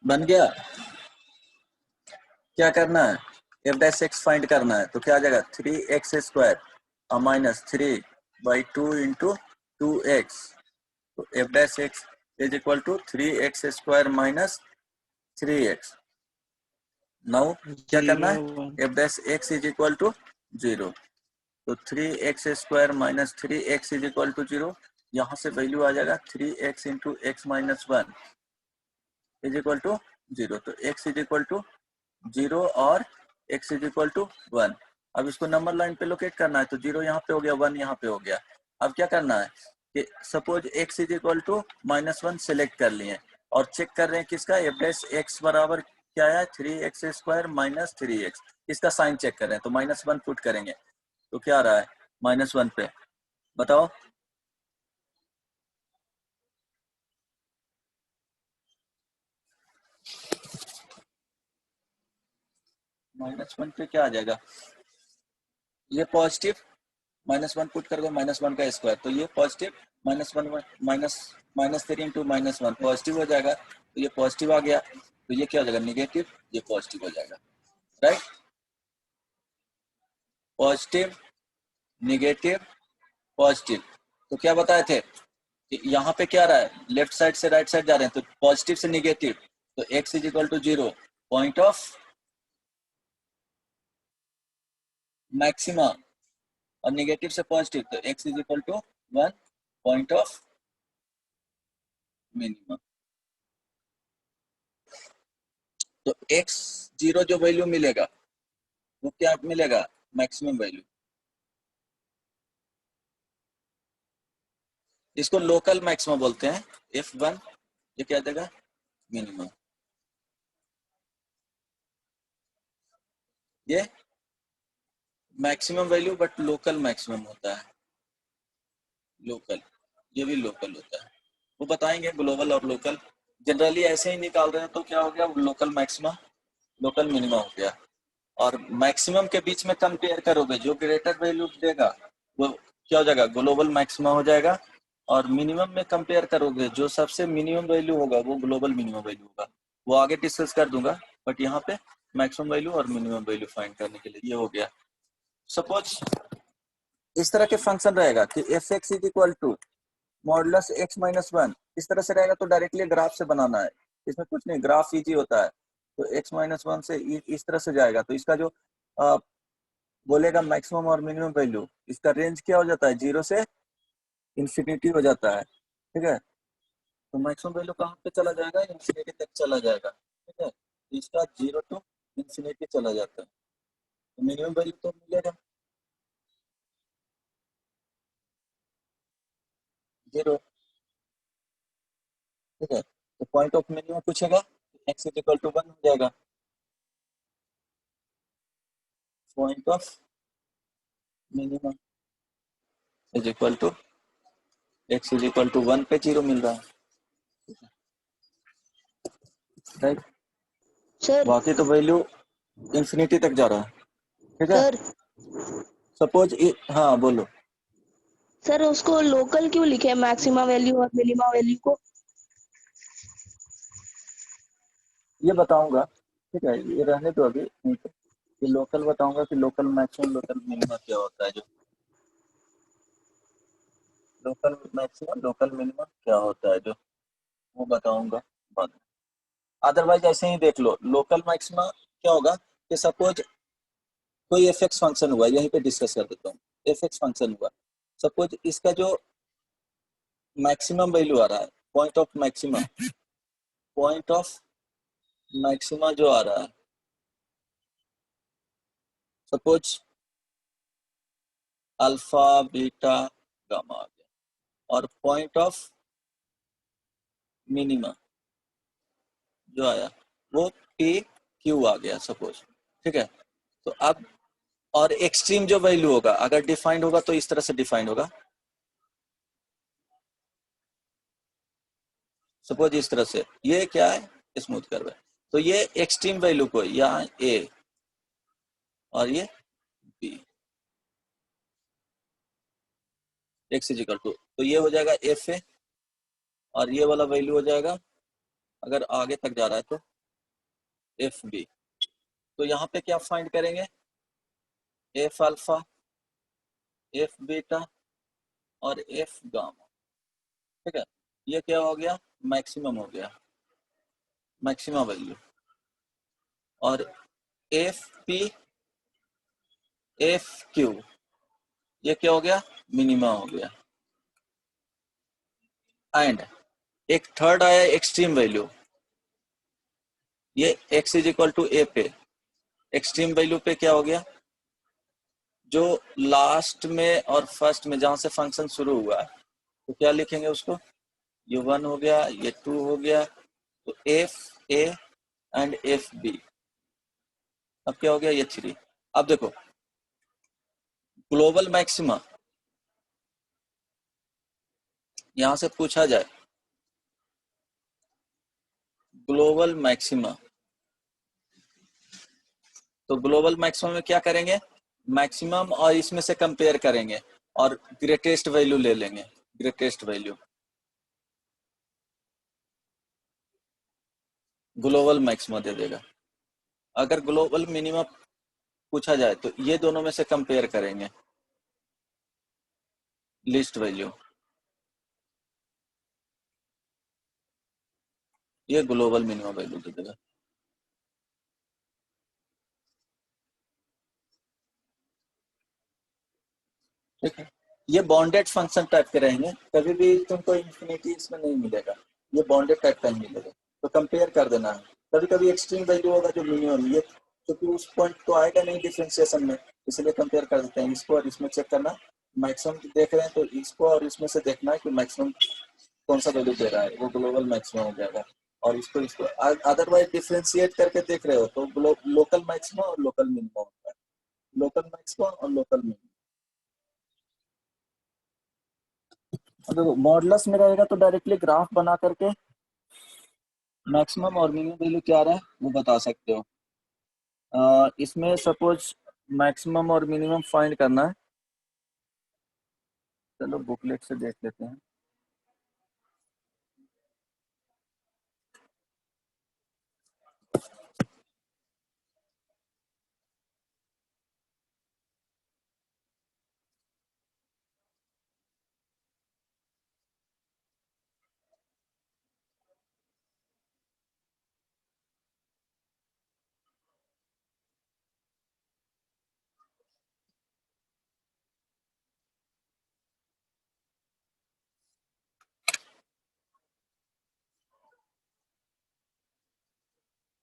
बन गया? क्या करना है, एफ डैश एक्स फाइंड करना है, तो क्या आ जाएगा 3x² माइनस 3/2 इंटू 2x। तो f dash x is equal to 3x² minus 3x। Now क्या करना है, 0 f dash x is equal to 0। तो 3x² minus 3x is equal to 0। यहाँ से वैल्यू आ जाएगा 3x into x minus 1 is equal to 0। तो x इज इक्वल टू 0 और x इज इक्वल टू 1। अब इसको नंबर लाइन पे लोकेट करना है, तो 0 यहाँ पे हो गया, 1 यहाँ पे हो गया। अब क्या करना है कि suppose x is equal to -1 select कर लिए और चेक कर रहे हैं किसका, एफ डैश एक्स बराबर क्या है 3x² माइनस 3x। इसका साइन चेक कर रहे हैं, तो -1 पुट करेंगे, तो क्या आ रहा है -1 पे, बताओ। -1 पे क्या आ जाएगा, ये पॉजिटिव, -1 पुट कर दो, -1 का स्क्वायर, तो ये पॉजिटिव, -1 -3 इंटू -1 पॉजिटिव हो जाएगा, तो ये पॉजिटिव आ गया, तो ये क्या हो जाएगा निगेटिव, ये पॉजिटिव हो जाएगा, राइट। Positive, negative, positive. तो क्या बताए थे कि यहाँ पे क्या रहा है, लेफ्ट साइड से राइट साइड जा रहे हैं, तो पॉजिटिव से निगेटिव, तो x is equal to 0, point of maxima, और निगेटिव से पॉजिटिव, तो x is equal to 1, point of minimum. तो x0 जो वैल्यू मिलेगा वो क्या मिलेगा, मैक्सिमम वैल्यू। इसको लोकल मैक्सिमम बोलते हैं, f1 ये क्या देगा मिनिमम। ये maximum value but local maximum होता है, लोकल, ये भी लोकल होता है, वो बताएंगे ग्लोबल और लोकल। जनरली ऐसे ही निकाल रहे हैं, तो क्या हो गया लोकल मैक्सिमा, लोकल मिनिमा हो गया। और मैक्सिमम के बीच में कंपेयर करोगे, जो ग्रेटर वैल्यू देगा वो क्या हो जाएगा ग्लोबल मैक्सिमा हो जाएगा, और मिनिमम में कंपेयर करोगे जो सबसे मिनिमम वैल्यू होगा वो ग्लोबल मिनिमम वैल्यू होगा। वो आगे डिस्कस कर दूंगा, बट यहाँ पे मैक्सिमम वैल्यू और मिनिमम वैल्यू फाइंड करने के लिए ये हो गया। सपोज इस तरह के फंक्शन रहेगा कि f x is equal to modulus x minus 1, इस तरह से रहेगा, तो डायरेक्टली ग्राफ से बनाना है, इसमें कुछ नहीं, ग्राफ इजी होता है। तो x माइनस 1 से इस तरह से जाएगा, तो इसका जो बोलेगा मैक्सिमम और मिनिमम वैल्यू, इसका रेंज क्या हो जाता है, 0 से इंफिनिटी हो जाता है, ठीक है। तो मैक्सिमम वैल्यू कहाँ पे चला जाएगा, इंफिनिटी तक चला जाएगा, ठीक है। इसका 0 to इंफिनिटी चला जाता है, तो मिनिमम वैल्यू तो मिलेगा 0। ठीक है, तो पॉइंट ऑफ मिनिमम पूछेगा, x इज इक्वल टू 1 हो जाएगा। Point of minimum is equal to x is equal to 1 पे 0 मिल रहा है, राइट। सर बाकी तो वैल्यू इंफिनिटी तक जा रहा है। ठीक है, सर सपोज हाँ बोलो। सर उसको लोकल क्यों लिखे है, मैक्सिमा वैल्यू और मिनिमा वैल्यू को? ये बताऊंगा, ठीक है, ये रहने दो अभी नहीं तो, ये लोकल बताऊंगा कि लोकल मैक्सिमम लोकल मिनिमम क्या होता है, जो लोकल मैक्सिमम लोकल मिनिमम क्या होता है, जो वो बताऊंगा बाद में। अदरवाइज ऐसे ही देख लो, लोकल मैक्सिमा क्या होगा कि सपोज कोई एफ एक्स फंक्शन हुआ, यहीं पे डिस्कस कर देता हूँ। एफ एक्स फंक्शन हुआ, सपोज इसका जो मैक्सिमम वैल्यू आ रहा है, point of maxima, point of maxima जो आ रहा है, सपोज अल्फा बीटा गामा आ गया, और पॉइंट ऑफ मिनिमा जो आया वो पी क्यू आ गया सपोज। ठीक है, तो अब और एक्सट्रीम जो वैल्यू होगा, अगर डिफाइंड होगा तो इस तरह से डिफाइंड होगा, सपोज इस तरह से, ये क्या है, स्मूथ कर्व है, तो ये एक्सट्रीम वैल्यू को यहाँ ए और ये b, x is equal to, तो ये हो जाएगा एफ ए, और ये वाला वैल्यू हो जाएगा अगर आगे तक जा रहा है तो एफ बी। तो यहाँ पे क्या फाइंड करेंगे, एफ अल्फा, एफ बीटा और एफ गामा। ठीक है, ये क्या हो गया, मैक्सिमम हो गया, मैक्सिमम वैल्यू, और एफ पी एफ क्यू ये क्या हो गया, मिनिमा हो गया। एंड एक थर्ड आया एक्सट्रीम वैल्यू, ये x is equal to A पे, एक्सट्रीम वैल्यू पे क्या हो गया, जो लास्ट में और फर्स्ट में जहां से फंक्शन शुरू हुआ है, तो क्या लिखेंगे उसको, ये 1 हो गया, ये 2 हो गया, तो f a and f b, अब क्या हो गया, ये 3। अब देखो ग्लोबल मैक्सिमा यहां से पूछा जाए, ग्लोबल मैक्सिमा, तो ग्लोबल मैक्सिमम में क्या करेंगे, मैक्सिमम और इसमें से कंपेयर करेंगे और ग्रेटेस्ट वैल्यू ले लेंगे, ग्रेटेस्ट वैल्यू ग्लोबल मैक्सिमा दे देगा। अगर ग्लोबल मिनिमम पूछा जाए तो ये दोनों में से कंपेयर करेंगे, लिस्ट वैल्यू, ये ग्लोबल मिनिमम वैल्यू दे देगा। ठीक है, ये बॉन्डेड फंक्शन टाइप के रहेंगे, कभी भी तुमको इंफिनिटी इसमें नहीं मिलेगा, ये बॉन्डेड टाइप का ही मिलेगा, तो कंपेयर कर देना है। कभी कभी एक्सट्रीम वैल्यू होगा जो मिनिमम, ये क्योंकि उस पॉइंट तो आएगा नहीं डिफ्रेंशिएशन में, इसलिए कंपेयर कर देते हैं, इसको और इसमें चेक करना, मैक्सिमम देख रहे हैं तो इसको और इसमें से देखना है कि मैक्सिमम कौन सा वैल्यू दे रहा है, वो ग्लोबल मैक्सिमम हो जाएगा। और इसको अदरवाइज डिफ्रेंशिएट करके देख रहे हो तो लोकल मैक्सिमम और लोकल मिनिमम होता है, लोकल मैक्सिमम और लोकल मिनिमम। देखो मॉडुलस में रहेगा तो डायरेक्टली ग्राफ बना करके मैक्सिमम और मिनिमम वैल्यू क्या आ रहा है वो बता सकते हो। इसमें सपोज मैक्सिमम और मिनिमम फाइंड करना है, चलो बुकलेट से देख लेते हैं।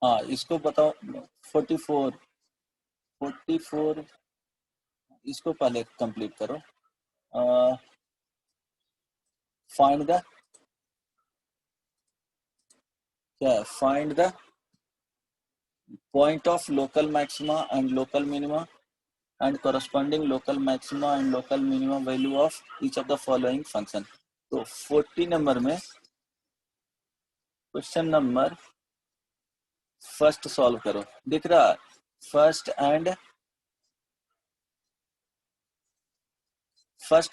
हाँ इसको बताओ 44 इसको पहले कंप्लीट करो। फाइंड द क्या, find the point of local maxima and local minima and corresponding local maxima and local minimum value of each of the following function। तो 40 नंबर में क्वेश्चन नंबर फर्स्ट सॉल्व करो, दिख रहा है first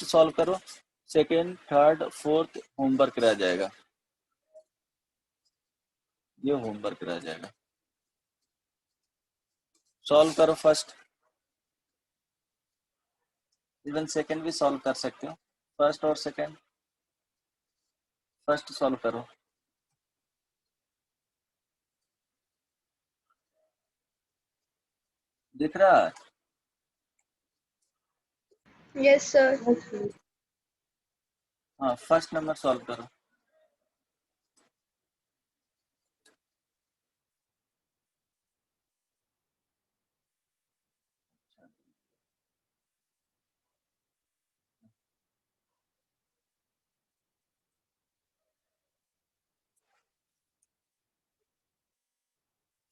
solve करो, second third fourth homework रह जाएगा, ये होमवर्क रह जाएगा। सॉल्व करो फर्स्ट, इवन सेकेंड भी सॉल्व कर सकते हो, फर्स्ट और सेकेंड। फर्स्ट सॉल्व करो, दिख रहा है? Yes sir. हाँ फर्स्ट नंबर सॉल्व करो।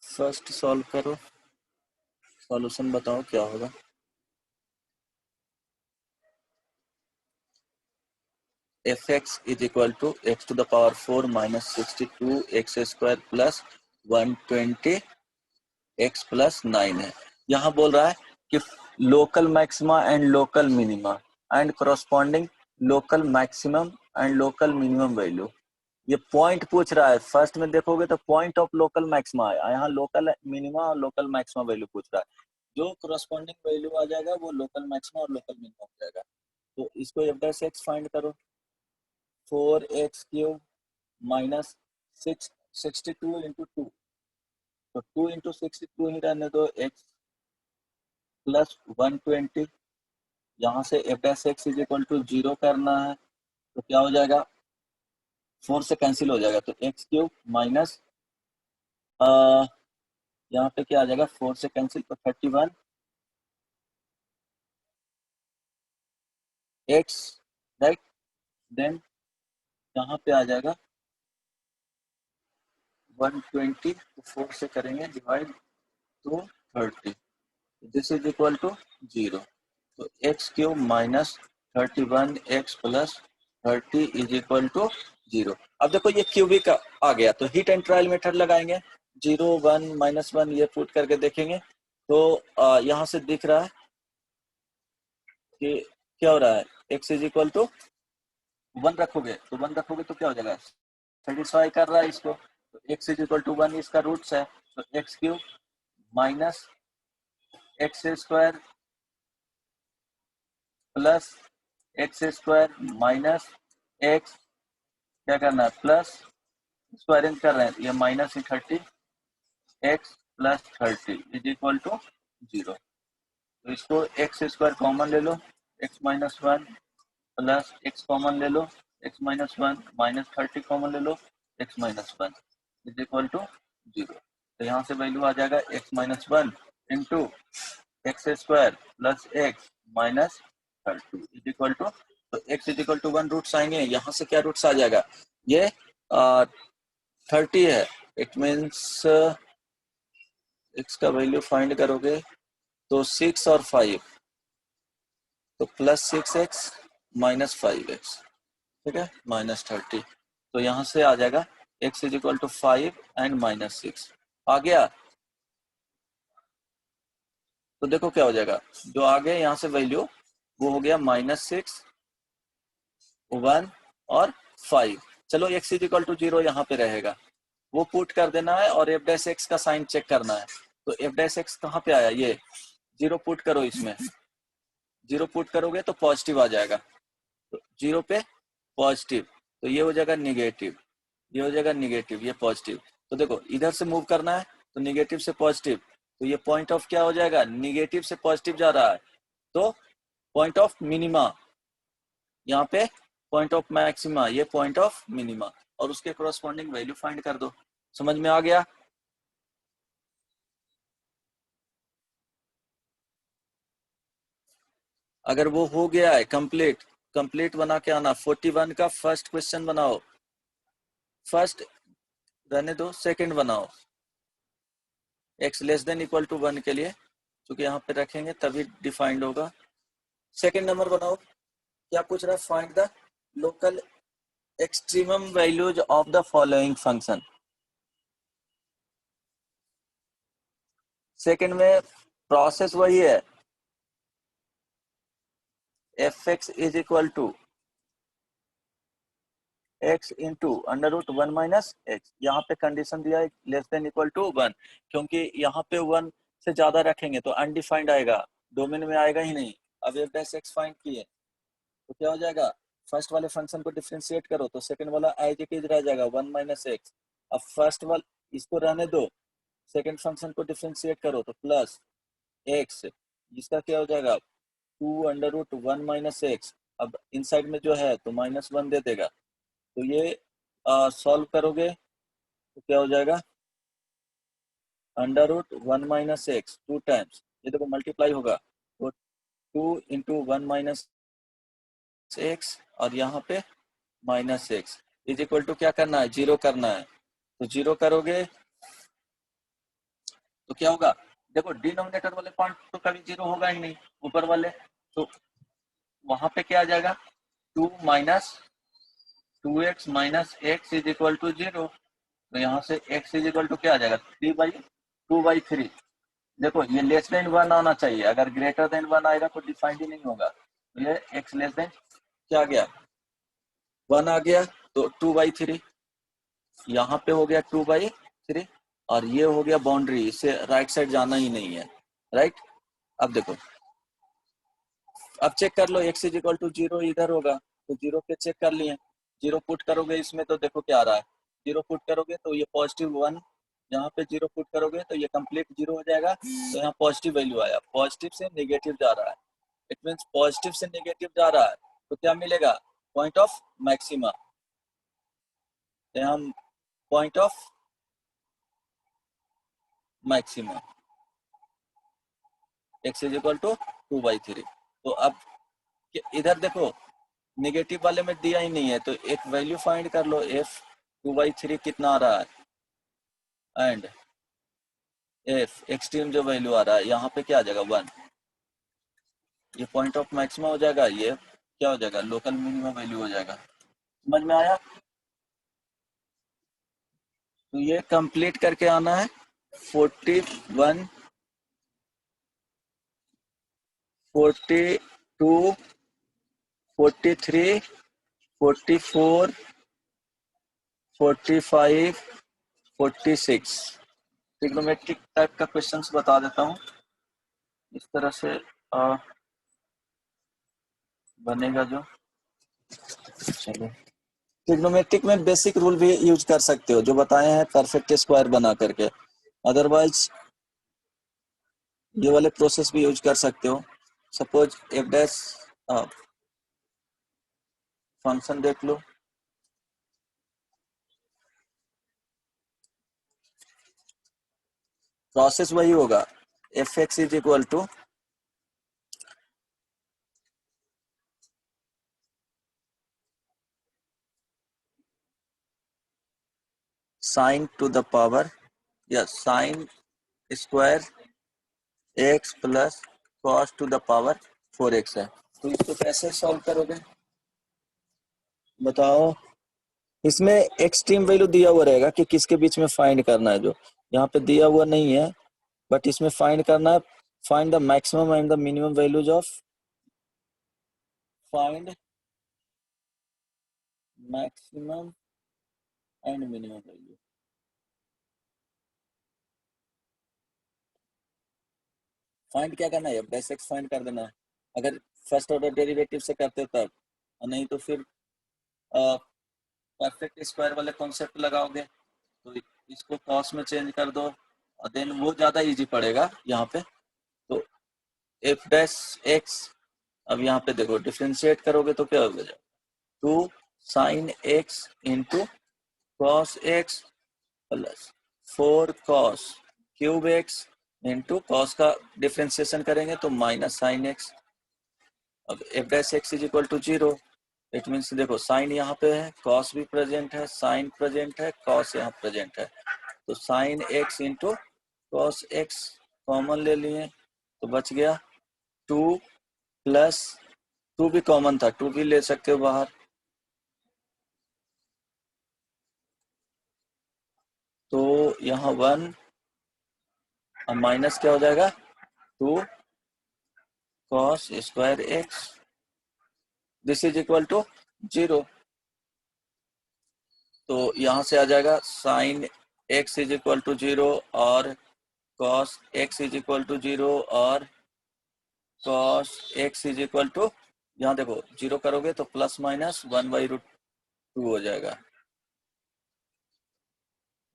फर्स्ट सॉल्व करो, सॉल्यूशन बताओ क्या होगा। fx is equal to x to the power 4 minus 62 x square plus 120 x plus 9 है। यहाँ बोल रहा है कि local maxima and local minima and corresponding local maximum and local minimum value. ये पॉइंट पूछ रहा है, फर्स्ट में देखोगे तो पॉइंट ऑफ लोकल मैक्सिमा है, यहाँ लोकल मिनिमा और लोकल मैक्सिमा वैल्यू पूछ रहा है। जो करस्पॉन्डिंग वैल्यू आ जाएगा वो लोकल मैक्सिमा और लोकल मिनिमा हो जाएगा। तो इसको एफ डैश एक्स फाइंड करो, 4x क्यूब माइनस 62 इंटू 2, तो 2 इंटू 62 ही रहने दो, x प्लस 120, यहाँ से f dash x is equal to 0 करना है, तो क्या हो जाएगा, 4 से कैंसिल हो जाएगा, तो x क्यूब माइनस यहाँ पे क्या आ जाएगा, 4 से कैंसिल तो 31 x, राइट। देन यहाँ पे आ जाएगा 120, तो 4 से करेंगे डिवाइड तो 30, दिस इज इक्वल टू 0। तो x cube minus 31 x plus 30 is equal to 0। अब देखो ये क्यूबिक आ गया, तो हिट एंड ट्रायल मेथड लगाएंगे, 0 1 -1 ये पुट करके देखेंगे। तो यहाँ से दिख रहा है कि क्या हो रहा है, एक्स इज इक्वल टू 1 रखोगे तो 1 रखोगे तो क्या हो जाएगा, सेटिस्फाई कर रहा है इसको, तो एक्स इज इक्वल टू 1 इसका रूट्स है, तो x cube minus x square plus x square minus x, क्या करना है प्लस, इसको अरेंज कर रहे हैं, ये minus 30 X plus 30 is equal to 0। तो इसको एक्स स्क्वायर कॉमन ले लो, X minus 1 plus X common ले लो, एक्स माइनस 1 माइनस 30 कॉमन ले लो, X minus 1 is equal to 0। तो यहाँ से वैल्यू आ जाएगा X minus 1 into X square plus X minus 30 is equal to, तो x is equal to 1 roots आएंगे, यहाँ से क्या रूट्स आ जाएगा, ये 30 है, इट मीन्स x का वैल्यू फाइंड करोगे तो 6 और 5, तो प्लस 6x माइनस 5x, ठीक है, माइनस 30। तो यहाँ से आ जाएगा x is equal to 5 and minus 6 आ गया। तो देखो क्या हो जाएगा, जो आ गया यहाँ से वैल्यू वो हो गया -6 1 और 5। चलो x इज इक्वल टू 0 यहाँ पे रहेगा, वो पुट कर देना है और एफ डैश एक्स का साइन चेक करना है। तो एफ डैश एक्स कहाँ पे आया, ये 0 पुट करो, इसमें 0 पुट करोगे तो पॉजिटिव आ जाएगा, तो 0 पे पॉजिटिव, तो ये हो जाएगा निगेटिव, ये हो जाएगा निगेटिव, ये पॉजिटिव। तो देखो इधर से मूव करना है तो निगेटिव से पॉजिटिव, तो ये पॉइंट ऑफ क्या हो जाएगा, निगेटिव से पॉजिटिव जा रहा है, तो पॉइंट ऑफ मिनिमा, यहाँ पे पॉइंट ऑफ मैक्सिमा, ये पॉइंट ऑफ मिनिमा, और उसके कोरस्पॉन्डिंग वैल्यू फाइंड कर दो। समझ में आ गया? अगर वो हो गया है कंप्लीट बना के आना। 41 का फर्स्ट क्वेश्चन बनाओ, फर्स्ट रहने दो, सेकंड बनाओ x less than equal to 1 के लिए, क्योंकि यहाँ पे रखेंगे तभी डिफाइंड होगा। सेकंड नंबर बनाओ, क्या पूछ रहा है? Find the local extremum values of the following function. Second में प्रोसेस वही है, fx is equal to x into under root 1 minus x. यहाँ पे कंडीशन दिया है लेस देन इक्वल टू 1, क्योंकि यहाँ पे 1 से ज्यादा रखेंगे तो अनडिफाइंड आएगा, डोमेन में आएगा ही नहीं। अब f डैश x फाइंड किए तो क्या हो जाएगा? फर्स्ट वाले फंक्शन को डिफरेंशिएट करो तो सेकंड वाला एज इट इज रह जाएगा 1 माइनस एक्स। अब फर्स्ट वाला इसको रहने दो, सेकंड फंक्शन को डिफरेंशिएट करो तो प्लस एक्स, जिसका क्या हो जाएगा 2 अंडर रूट 1 माइनस एक्स। अब इनसाइड में जो है तो -1 दे देगा, तो ये सॉल्व करोगे तो क्या हो जाएगा? Under root 1 minus x 2 times, ये देखो मल्टीप्लाई होगा तो 2 इंटू 1 माइनस एक्स और यहाँ पे minus x is equal to क्या करना है? 0 करना है। तो 0 करोगे तो क्या होगा? देखो डिनोमिनेटर वाले पॉइंट तो कभी 0 होगा ही नहीं, ऊपर वाले, तो वहां पे क्या आ जाएगा? 2 minus 2x minus x is equal to 0। तो यहाँ से x इज इक्वल टू क्या आ जाएगा? 3/2/3। देखो ये लेस देन 1 आना चाहिए, अगर ग्रेटर देन 1 आएगा तो डिफाइंड ही नहीं होगा। तो ये x लेस देन क्या आ गया? 1 आ गया, तो 2/3 यहाँ पे हो गया 2/3, और ये हो गया बाउंड्री, इससे राइट साइड जाना ही नहीं है, राइट। अब देखो, अब चेक कर लो, x इज इक्वल टू 0 इधर होगा तो 0 पे चेक कर लिए, 0 पुट करोगे इसमें तो देखो क्या आ रहा है, 0 पुट करोगे तो ये +1, यहाँ पे 0 पुट करोगे तो ये कंप्लीट 0 हो जाएगा। तो यहाँ पॉजिटिव वैल्यू आया, पॉजिटिव से नेगेटिव जा रहा है, इट मीन्स पॉजिटिव से नेगेटिव जा रहा है, तो क्या मिलेगा? Point of maxima. यहाँ point of maxima x is equal to 2/3। तो अब इधर देखो नेगेटिव वाले में दिया ही नहीं है, तो एक वैल्यू फाइंड कर लो, f 2/3 कितना आ रहा है, एंड f एक्सट्रीम जो वैल्यू आ रहा है यहाँ पे क्या आ जाएगा? 1। ये पॉइंट ऑफ मैक्सिमा हो जाएगा, ये क्या हो जाएगा? लोकल मिनिमम वैल्यू हो जाएगा। समझ में आया? तो ये कंप्लीट करके आना है 41 42 43 44 45 46 ट्रिग्नोमेट्रिक टाइप का क्वेश्चंस बता देता हूँ, इस तरह से बनेगा जो। चलो, ट्रिग्नोमेट्रिक में बेसिक रूल भी यूज कर सकते हो जो बताए हैं, परफेक्ट स्क्वायर बना करके, अदरवाइज ये वाले प्रोसेस भी यूज कर सकते हो। सपोज f डैश फंक्शन देख लो, प्रोसेस वही होगा, fx is equal to sine to the power या sine square x plus cos to the power 4x है। तो इसको कैसे सॉल्व करोगे बताओ? इसमें एक्सट्रीम वैल्यू दिया हुआ रहेगा कि किसके बीच में फाइंड करना है, जो यहाँ पे दिया हुआ नहीं है, बट इसमें फाइंड करना है, find the maximum and the minimum values of, find maximum and minimum value. Find क्या करना है? f x फाइंड कर देना है, अगर फर्स्ट ऑर्डर डेरिवेटिव से करते हो तब, और नहीं तो फिर परफेक्ट स्क्वायर वाले कॉन्सेप्ट लगाओगे तो इसको कॉस में चेंज कर दो, और देन वो ज्यादा इजी पड़ेगा यहाँ पे। तो f डैश x, अब यहाँ पे देखो डिफरेंशिएट करोगे तो क्या होगा? 2 sine x into cos x plus 4 cos cube x into cos का डिफरेंशिएशन करेंगे तो माइनस साइन x। अब f dash x is equal to 0, it means देखो साइन यहाँ पे है, कॉस भी प्रेजेंट है, साइन प्रेजेंट है, कॉस यहाँ प्रेजेंट है, तो sine x into cos x common ले लिए तो बच गया 2 प्लस 2 भी कॉमन था, 2 भी ले सकते हो बाहर, तो यहाँ 1 और माइनस क्या हो जाएगा 2 cos square x, this is equal to 0, तो यहाँ से आ जाएगा sine x is equal to 0 और cos x is equal to 0 और cos x is equal to, यहाँ देखो 0 करोगे तो प्लस माइनस 1/√2 हो जाएगा,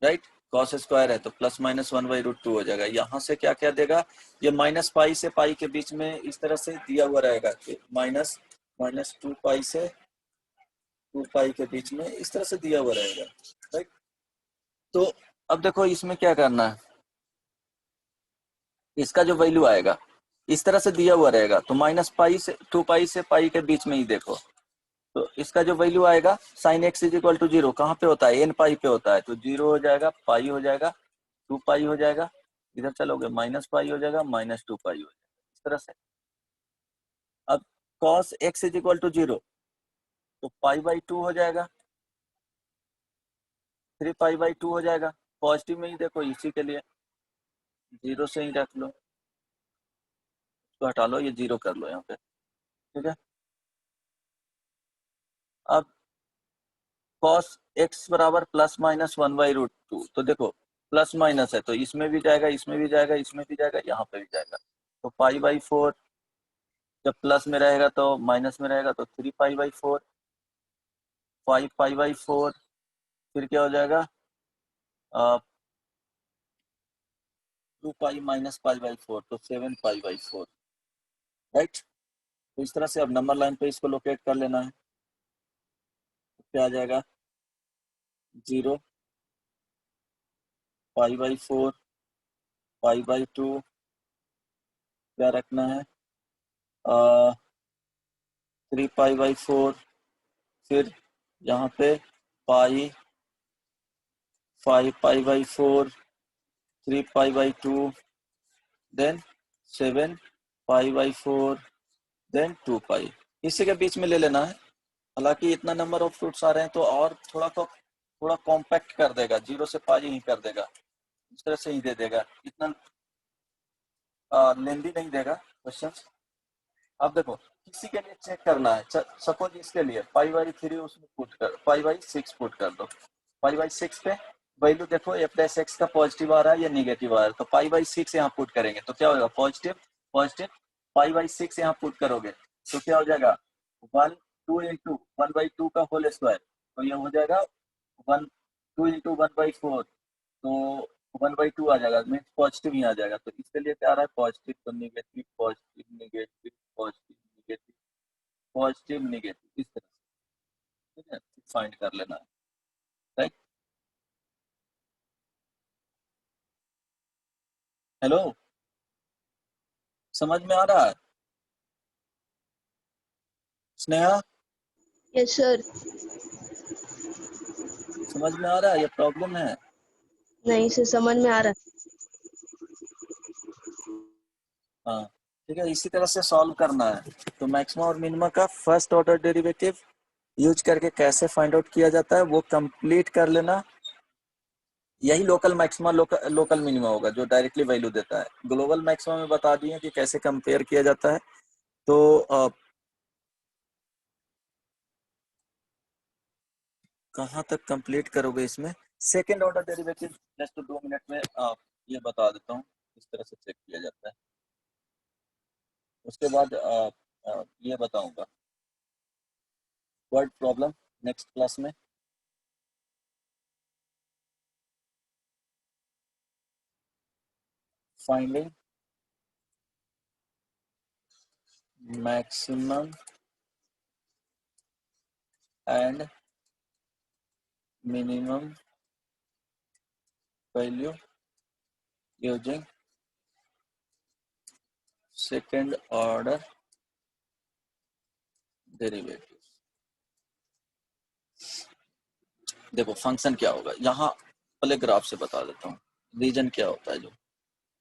राइट, कॉस स्क्वायर है तो प्लस माइनस 1/√2 हो जाएगा। यहाँ से क्या क्या देगा, ये माइनस पाई से पाई के बीच में इस तरह से दिया हुआ रहेगा कि माइनस 2 पाई से 2 पाई के बीच में इस तरह से दिया हुआ रहेगा, राइट। तो अब देखो इसमें क्या करना है, इसका जो वैल्यू आएगा इस तरह से दिया हुआ रहेगा, तो माइनस पाई से 2 पाई से पाई के बीच में ही देखो, तो इसका जो वैल्यू आएगा sine x is equal to 0 कहाँ पे होता है, एन पाई पे होता है, तो 0 हो जाएगा, पाई हो जाएगा, 2 पाई हो जाएगा, इधर चलोगे माइनस पाई हो जाएगा, माइनस 2 पाई हो जाएगा, इस तरह से। अब cos x is equal to 0 तो पाई/2 हो जाएगा, 3 पाई/2 हो जाएगा, पॉजिटिव में ही देखो इसी के लिए 0 से ही रख लो, इसको हटा लो, ये 0 कर लो यहाँ पे, ठीक है। अब cos x बराबर प्लस माइनस 1/√2, तो देखो प्लस माइनस है तो इसमें भी जाएगा, इसमें भी जाएगा, इसमें भी जाएगा, यहाँ पे भी जाएगा, तो पाई/4 जब प्लस में रहेगा तो माइनस में रहेगा, तो 3 पाई/4, 5 पाई/4, फिर क्या हो जाएगा 2 पाई माइनस पाई/4, तो 7 पाई/4, राइट। तो इस तरह से अब नंबर लाइन पे इसको लोकेट कर लेना है, तो क्या आ जाएगा 0 पाई/4 पाई/2, क्या रखना है 3 पाई/4, फिर यहाँ पे पाई, 5 पाई/4, 3 पाई/2, देन 7 पाई/4, देन 2 पाई, इसी के बीच में ले लेना है। हालांकि इतना नंबर ऑफ फ्रूट्स आ रहे हैं तो और थोड़ा कॉम्पैक्ट कर देगा, 0 से पाई ही कर देगा, इस तरह से ही दे देगा, इतना लेंदी नहीं देगा क्वेश्चन। अब देखो किसी के लिए चेक करना है, सपोज इसके लिए पाई/3 उसमें पुट कर, पाई/6 पुट कर दो, पाई/6 पे वैल्यू देखो एफ डैश एक्स का पॉजिटिव आ रहा है या निगेटिव आ रहा है, तो पाई/6 यहाँ पुट करेंगे तो क्या होगा पॉजिटिव, पॉजिटिव पाई/6 यहाँ पुट करोगे तो क्या हो जाएगा 1 2 इंटू 1/2 का होल स्क्वायर, तो ये हो जाएगा 1 2 इंटू 1/4, तो 1/2 आ जाएगा, मीन पॉजिटिव ही आ जाएगा, तो इसके लिए क्या आ रहा है पॉजिटिव, तो negative positive negative positive negative positive negative, इस तरह से, ठीक है, फाइंड कर लेना है, राइट। हेलो, समझ में आ रहा है स्नेहा, यस सर। समझ में आ रहा है, ये प्रॉब्लम है। नहीं सर, समझ में आ रहा है। हाँ ठीक है, इसी तरह से सॉल्व करना है। तो मैक्सिमा और मिनिमा का फर्स्ट ऑर्डर डेरिवेटिव यूज करके कैसे फाइंड आउट किया जाता है वो कंप्लीट कर लेना। यही लोकल मैक्सिमा लोकल मिनिमा होगा जो डायरेक्टली वैल्यू देता है। ग्लोबल मैक्सिमा में बता दिए कि कैसे कंपेयर किया जाता है। तो कहाँ तक कंप्लीट करोगे इसमें, second order derivative just 2 minute में ये बता देता हूँ इस तरह से चेक किया जाता है। उसके बाद ये बताऊंगा वर्ड प्रॉब्लम नेक्स्ट क्लास में। Finding maximum and minimum value using second order derivative. देखो फंक्शन क्या होगा, यहाँ पहले ग्राफ से बता देता हूँ रीजन क्या होता है। जो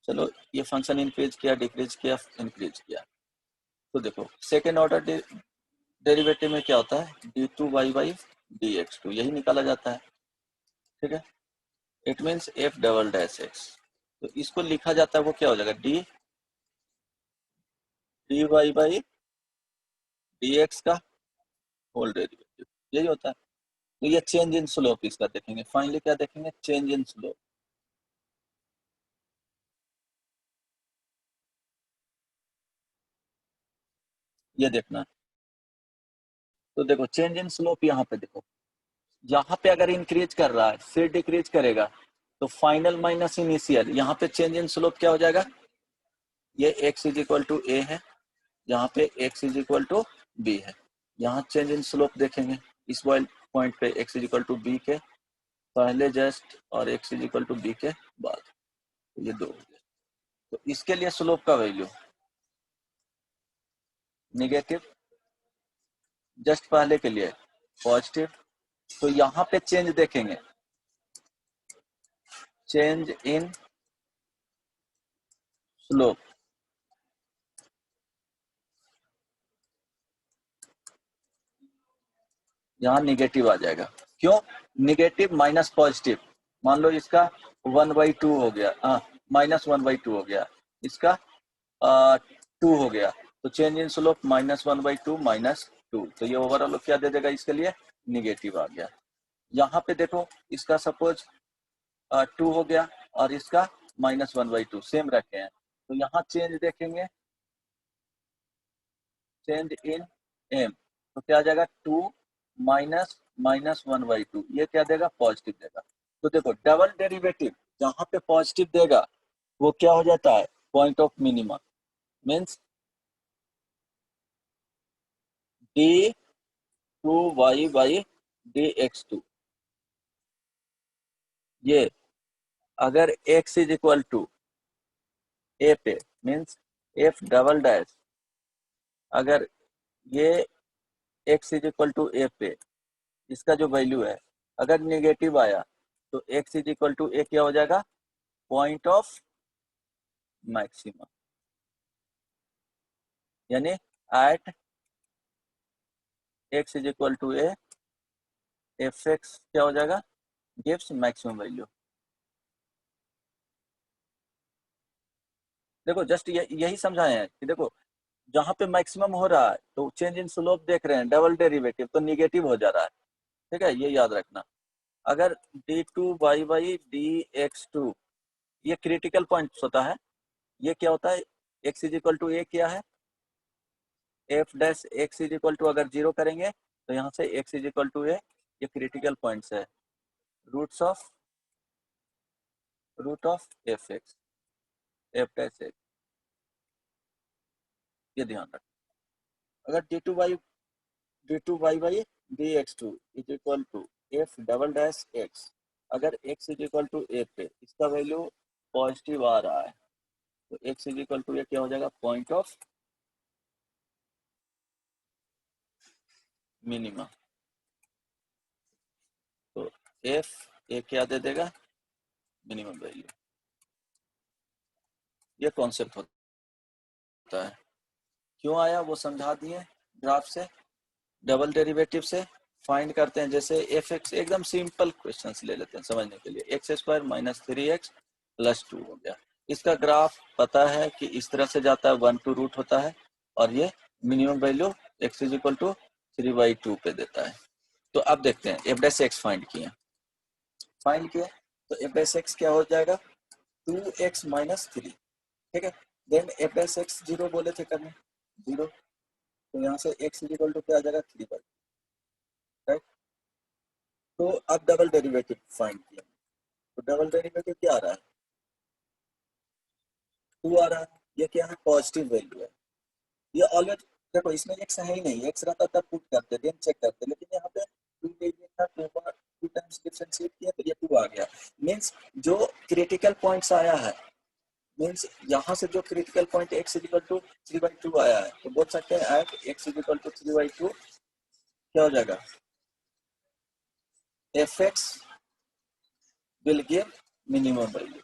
चलो ये फंक्शन इंक्रीज किया, डिक्रीज किया, इंक्रीज किया, तो देखो सेकेंड ऑर्डर डेरिवेटिव में क्या होता है, d2y बाई dx2, यही निकाला जाता है। ठीक है, it means f double dash x, तो इसको लिखा जाता है, वो क्या हो जाएगा, dy बाई dx का होल डेरिवेटिव, यही होता है। तो ये चेंज इन स्लोप इसका देखेंगे, फाइनली क्या देखेंगे, चेंज इन स्लोप। ये देखना, तो देखो चेंज इन स्लोप यहाँ पे देखो, यहाँ पे अगर इंक्रीज कर रहा है फिर डिक्रीज करेगा तो फाइनल माइनस इनिशियल, यहाँ पे चेंज इन स्लोप क्या हो जाएगा, ये x is equal to a है, यहाँ पे x is equal to b है। यहाँ चेंज इन स्लोप देखेंगे इस पॉइंट पे x is equal to b के पहले जस्ट और x is equal to b के बाद, तो ये 2 हो गया। तो इसके लिए स्लोप का वैल्यू नेगेटिव, जस्ट पहले के लिए पॉजिटिव। तो यहाँ पे चेंज देखेंगे, चेंज इन स्लोप, यहाँ निगेटिव आ जाएगा। क्यों निगेटिव, माइनस पॉजिटिव, मान लो इसका 1/2 हो गया, -1/2 हो गया, इसका 2 हो गया, तो चेंज इन स्लोप -1/2 -2, तो ये ओवरऑल क्या दे देगा, इसके लिए निगेटिव आ गया। यहाँ पे देखो इसका सपोज 2 हो गया और इसका -1/2 सेम रखे हैं, तो यहाँ चेंज देखेंगे, चेंज इन m, तो क्या आ जाएगा 2 -1/2, ये क्या देगा, पॉजिटिव देगा। तो देखो डबल डेरिवेटिव जहां पे पॉजिटिव देगा वो क्या हो जाता है, point of minimum, means d2y by dx2। ये अगर x is equal to a पे, मीन्स f डबल डैश, अगर ये x is equal to a पे, इसका जो वैल्यू है अगर नेगेटिव आया तो x is equal to a क्या हो जाएगा, पॉइंट ऑफ मैक्सिमम, यानी at x is equal to a fx क्या हो जाएगा, गिव्स मैक्सिमम वैल्यू। देखो जस्ट यही समझाए हैं कि देखो जहां पे मैक्सिमम हो रहा है तो चेंज इन स्लोप देख रहे हैं, डबल डेरिवेटिव तो निगेटिव हो जा रहा है। ठीक है, ये याद रखना। अगर d2y बाई dx2 ये क्रिटिकल पॉइंट होता है, ये क्या होता है, x is equal to a क्या है, f dash x is equal to, अगर 0 करेंगे तो यहाँ से x is equal to a, ये क्रिटिकल पॉइंट्स है, root of f x, f dash x, ये ध्यान रखना। अगर d2y by dx2 is equal to f double dash x, अगर x is equal to a पे इसका वैल्यू पॉजिटिव आ रहा है तो x is equal to a क्या हो जाएगा, पॉइंट ऑफ मिनिमम। तो f a क्या दे देगा, मिनिमम वैल्यू। ये कॉन्सेप्ट होता है, क्यों आया वो समझा दिए ग्राफ से, डबल डेरिवेटिव से फाइंड करते हैं। जैसे एफ एक्स, एकदम सिंपल क्वेश्चन ले लेते हैं समझने के लिए, x square minus 3x plus 2 हो गया। इसका ग्राफ पता है कि इस तरह से जाता है, 1 टू रूट होता है, और ये minimum value x is equal to 3/2 पे देता है। तो अब देखते हैं एफ डैश एक्स फाइंड किए, तो एफ डैश एक्स क्या हो जाएगा, 2x माइनस 3। ठीक है, देन एफ डैश एक्स 0 बोले थे करने, 0, तो यहाँ से x इज इक्वल टू क्या आ जाएगा, 3/2। राइट, तो अब डबल डेरिवेटिव फाइंड किया, तो डबल डेरिवेटिव क्या आ रहा है, 2 आ रहा है, ये क्या है, पॉजिटिव वैल्यू है। ये ऑलवेज देखो इसमें x है ही नहीं, x रहता तब पुट करते, देन चेक करते, लेकिन यहाँ पे 2 ले लिया था, 2 टाइम्स डिफरेंशिएट किया तो ये 2 आ गया। मींस जो क्रिटिकल पॉइंट्स आया है, मींस यहाँ से जो critical point x is equal to 3/2 आया है, तो बोल सकते हैं at x is equal to 3/2 क्या हो जाएगा, F X will give minimum value.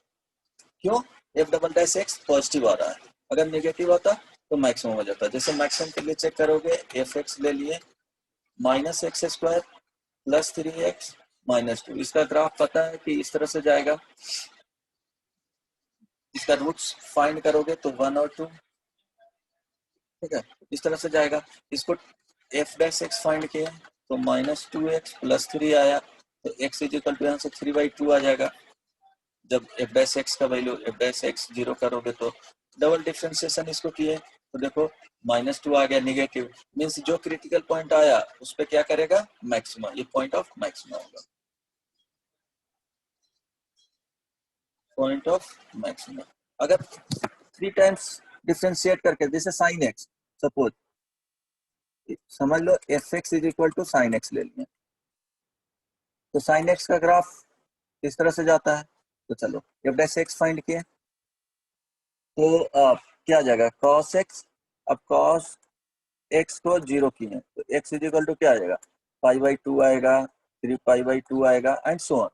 क्यों, F double dash X positive आ रहा है, अगर नेगेटिव आता तो मैक्सिमम हो जाता। जैसे मैक्सिमम के लिए चेक करोगे, एफ एक्स ले लिए minus x square plus 3x minus 2, इसका ग्राफ पता है कि इस तरह से जाएगा। इसका रूट्स फाइंड करोगे तो 1 और 2, ठीक है, इस तरह से जाएगा। इसको एफ डैश एक्स फाइंड किए तो माइनस 2x प्लस 3 आया, तो x इज इक्वल टू यहाँ से 3/2 आ जाएगा। जब एफ डैश एक्स का वैल्यू एफ डैश एक्स 0 करोगे तो डबल डिफरेंशिएशन इसको किए तो देखो -2 आ गया, निगेटिव मीन्स जो क्रिटिकल पॉइंट आया उस पर क्या करेगा, मैक्सिमा, ये पॉइंट ऑफ मैक्सिमा होगा, पॉइंट ऑफ मैक्सिमा। अगर 3 टाइम्स डिफरेंशिएट करके, जैसे साइन एक्स, सपोज समझ लो F x is equal to sine X ले लिया, तो साइन एक्स का ग्राफ इस तरह से जाता है। तो चलो एफ डैश एक्स फाइंड किए तो क्या आ जाएगा, कॉस एक्स। अब कॉस एक्स को 0 किए तो एक्स इज इक्वल टू क्या आ जाएगा, π/2 आएगा, 3π/2 आएगा एंड सो ऑन।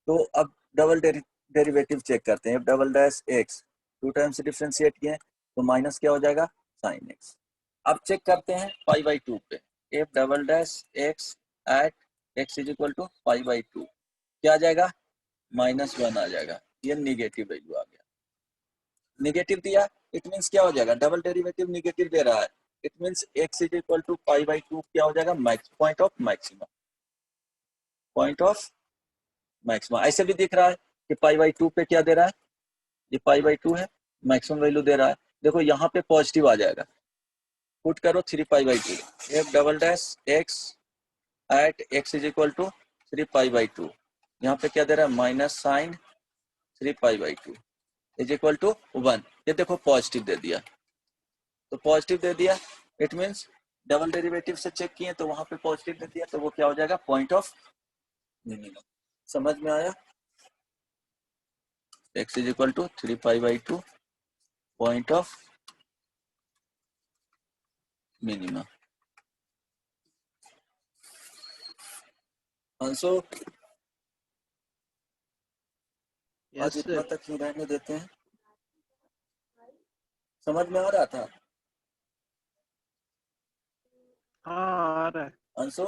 तो अब डबल डेरिवेटिव चेक करते हैं, double dash x 2 times differentiate किए तो माइनस क्या हो जाएगा, साइन एक्स। अब चेक करते हैं π/2 पे, F double dash X at X is equal to π/2 क्या आ जाएगा, -1 आ जाएगा, ये निगेटिव वैल्यू आ गया। निगेटिव दिया इट मीन्स क्या हो जाएगा, डबल डेरिवेटिव निगेटिव दे रहा है, it means x is equal to π/2 क्या हो जाएगा, point of maxima, point of maxima. ऐसे भी दिख रहा है कि π/2 पे क्या दे रहा है, ये π/2 है, मैक्सिमम वैल्यू दे रहा है। देखो यहाँ पे पॉजिटिव आ जाएगा, पुट करो 3π/2, F double dash X at X is equal to 3π/2, यहाँ पे क्या दे रहा है, minus sine 3π/2 is equal to 1। ये देखो पॉजिटिव दे दिया, तो पॉजिटिव दे दिया इट मीन्स डबल डेरिवेटिव से चेक किए तो वहां पे पॉजिटिव दे दिया, तो वो क्या हो जाएगा, पॉइंट ऑफ मिनिमम। समझ में आया, x is equal to 3π/2 point of minimum. Anshu आज इतना तक ही रहने देते हैं, समझ में आ रहा था हाँ आ रहा है। Anshu,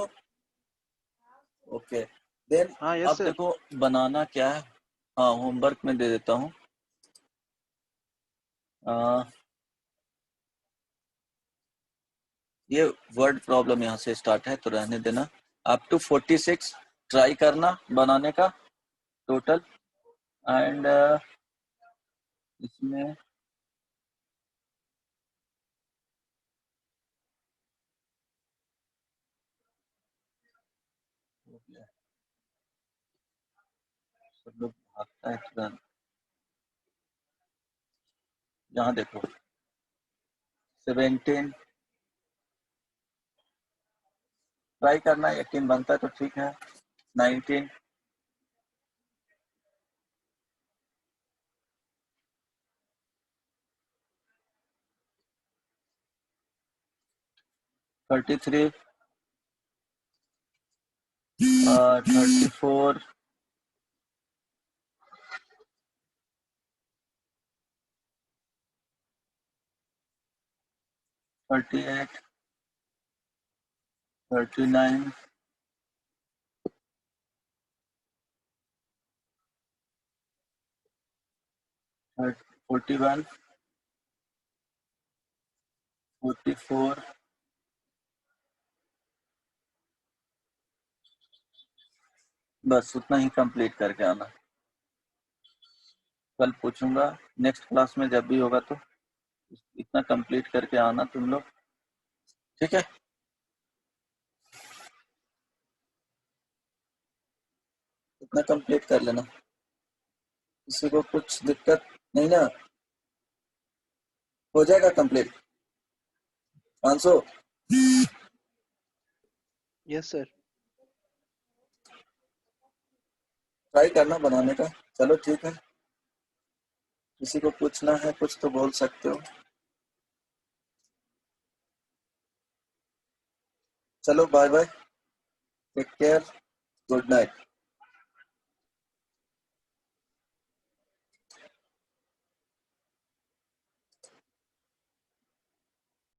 okay then. हाँ अब देखो बनाना क्या है, हाँ होमवर्क में दे देता हूँ। ये वर्ड प्रॉब्लम यहाँ से स्टार्ट है तो रहने देना, अप टू 46 ट्राई करना बनाने का टोटल, एंड इसमें सब लोग भागता है तुरंत। यहाँ देखो 17 ट्राई करना, 18 बनता है तो ठीक है, 19 33 34 38 39 41 44 बस उतना ही कंप्लीट करके आना। कल पूछूंगा नेक्स्ट क्लास में जब भी होगा, तो इतना कंप्लीट करके आना तुम लोग, ठीक है। इतना कंप्लीट कर लेना, किसी को कुछ दिक्कत नहीं ना, हो जाएगा कंप्लीट। आंसू यस सर। ट्राई करना बनाने का, चलो ठीक है। किसी को पूछना है कुछ तो बोल सकते हो। चलो bye bye, take care, good night.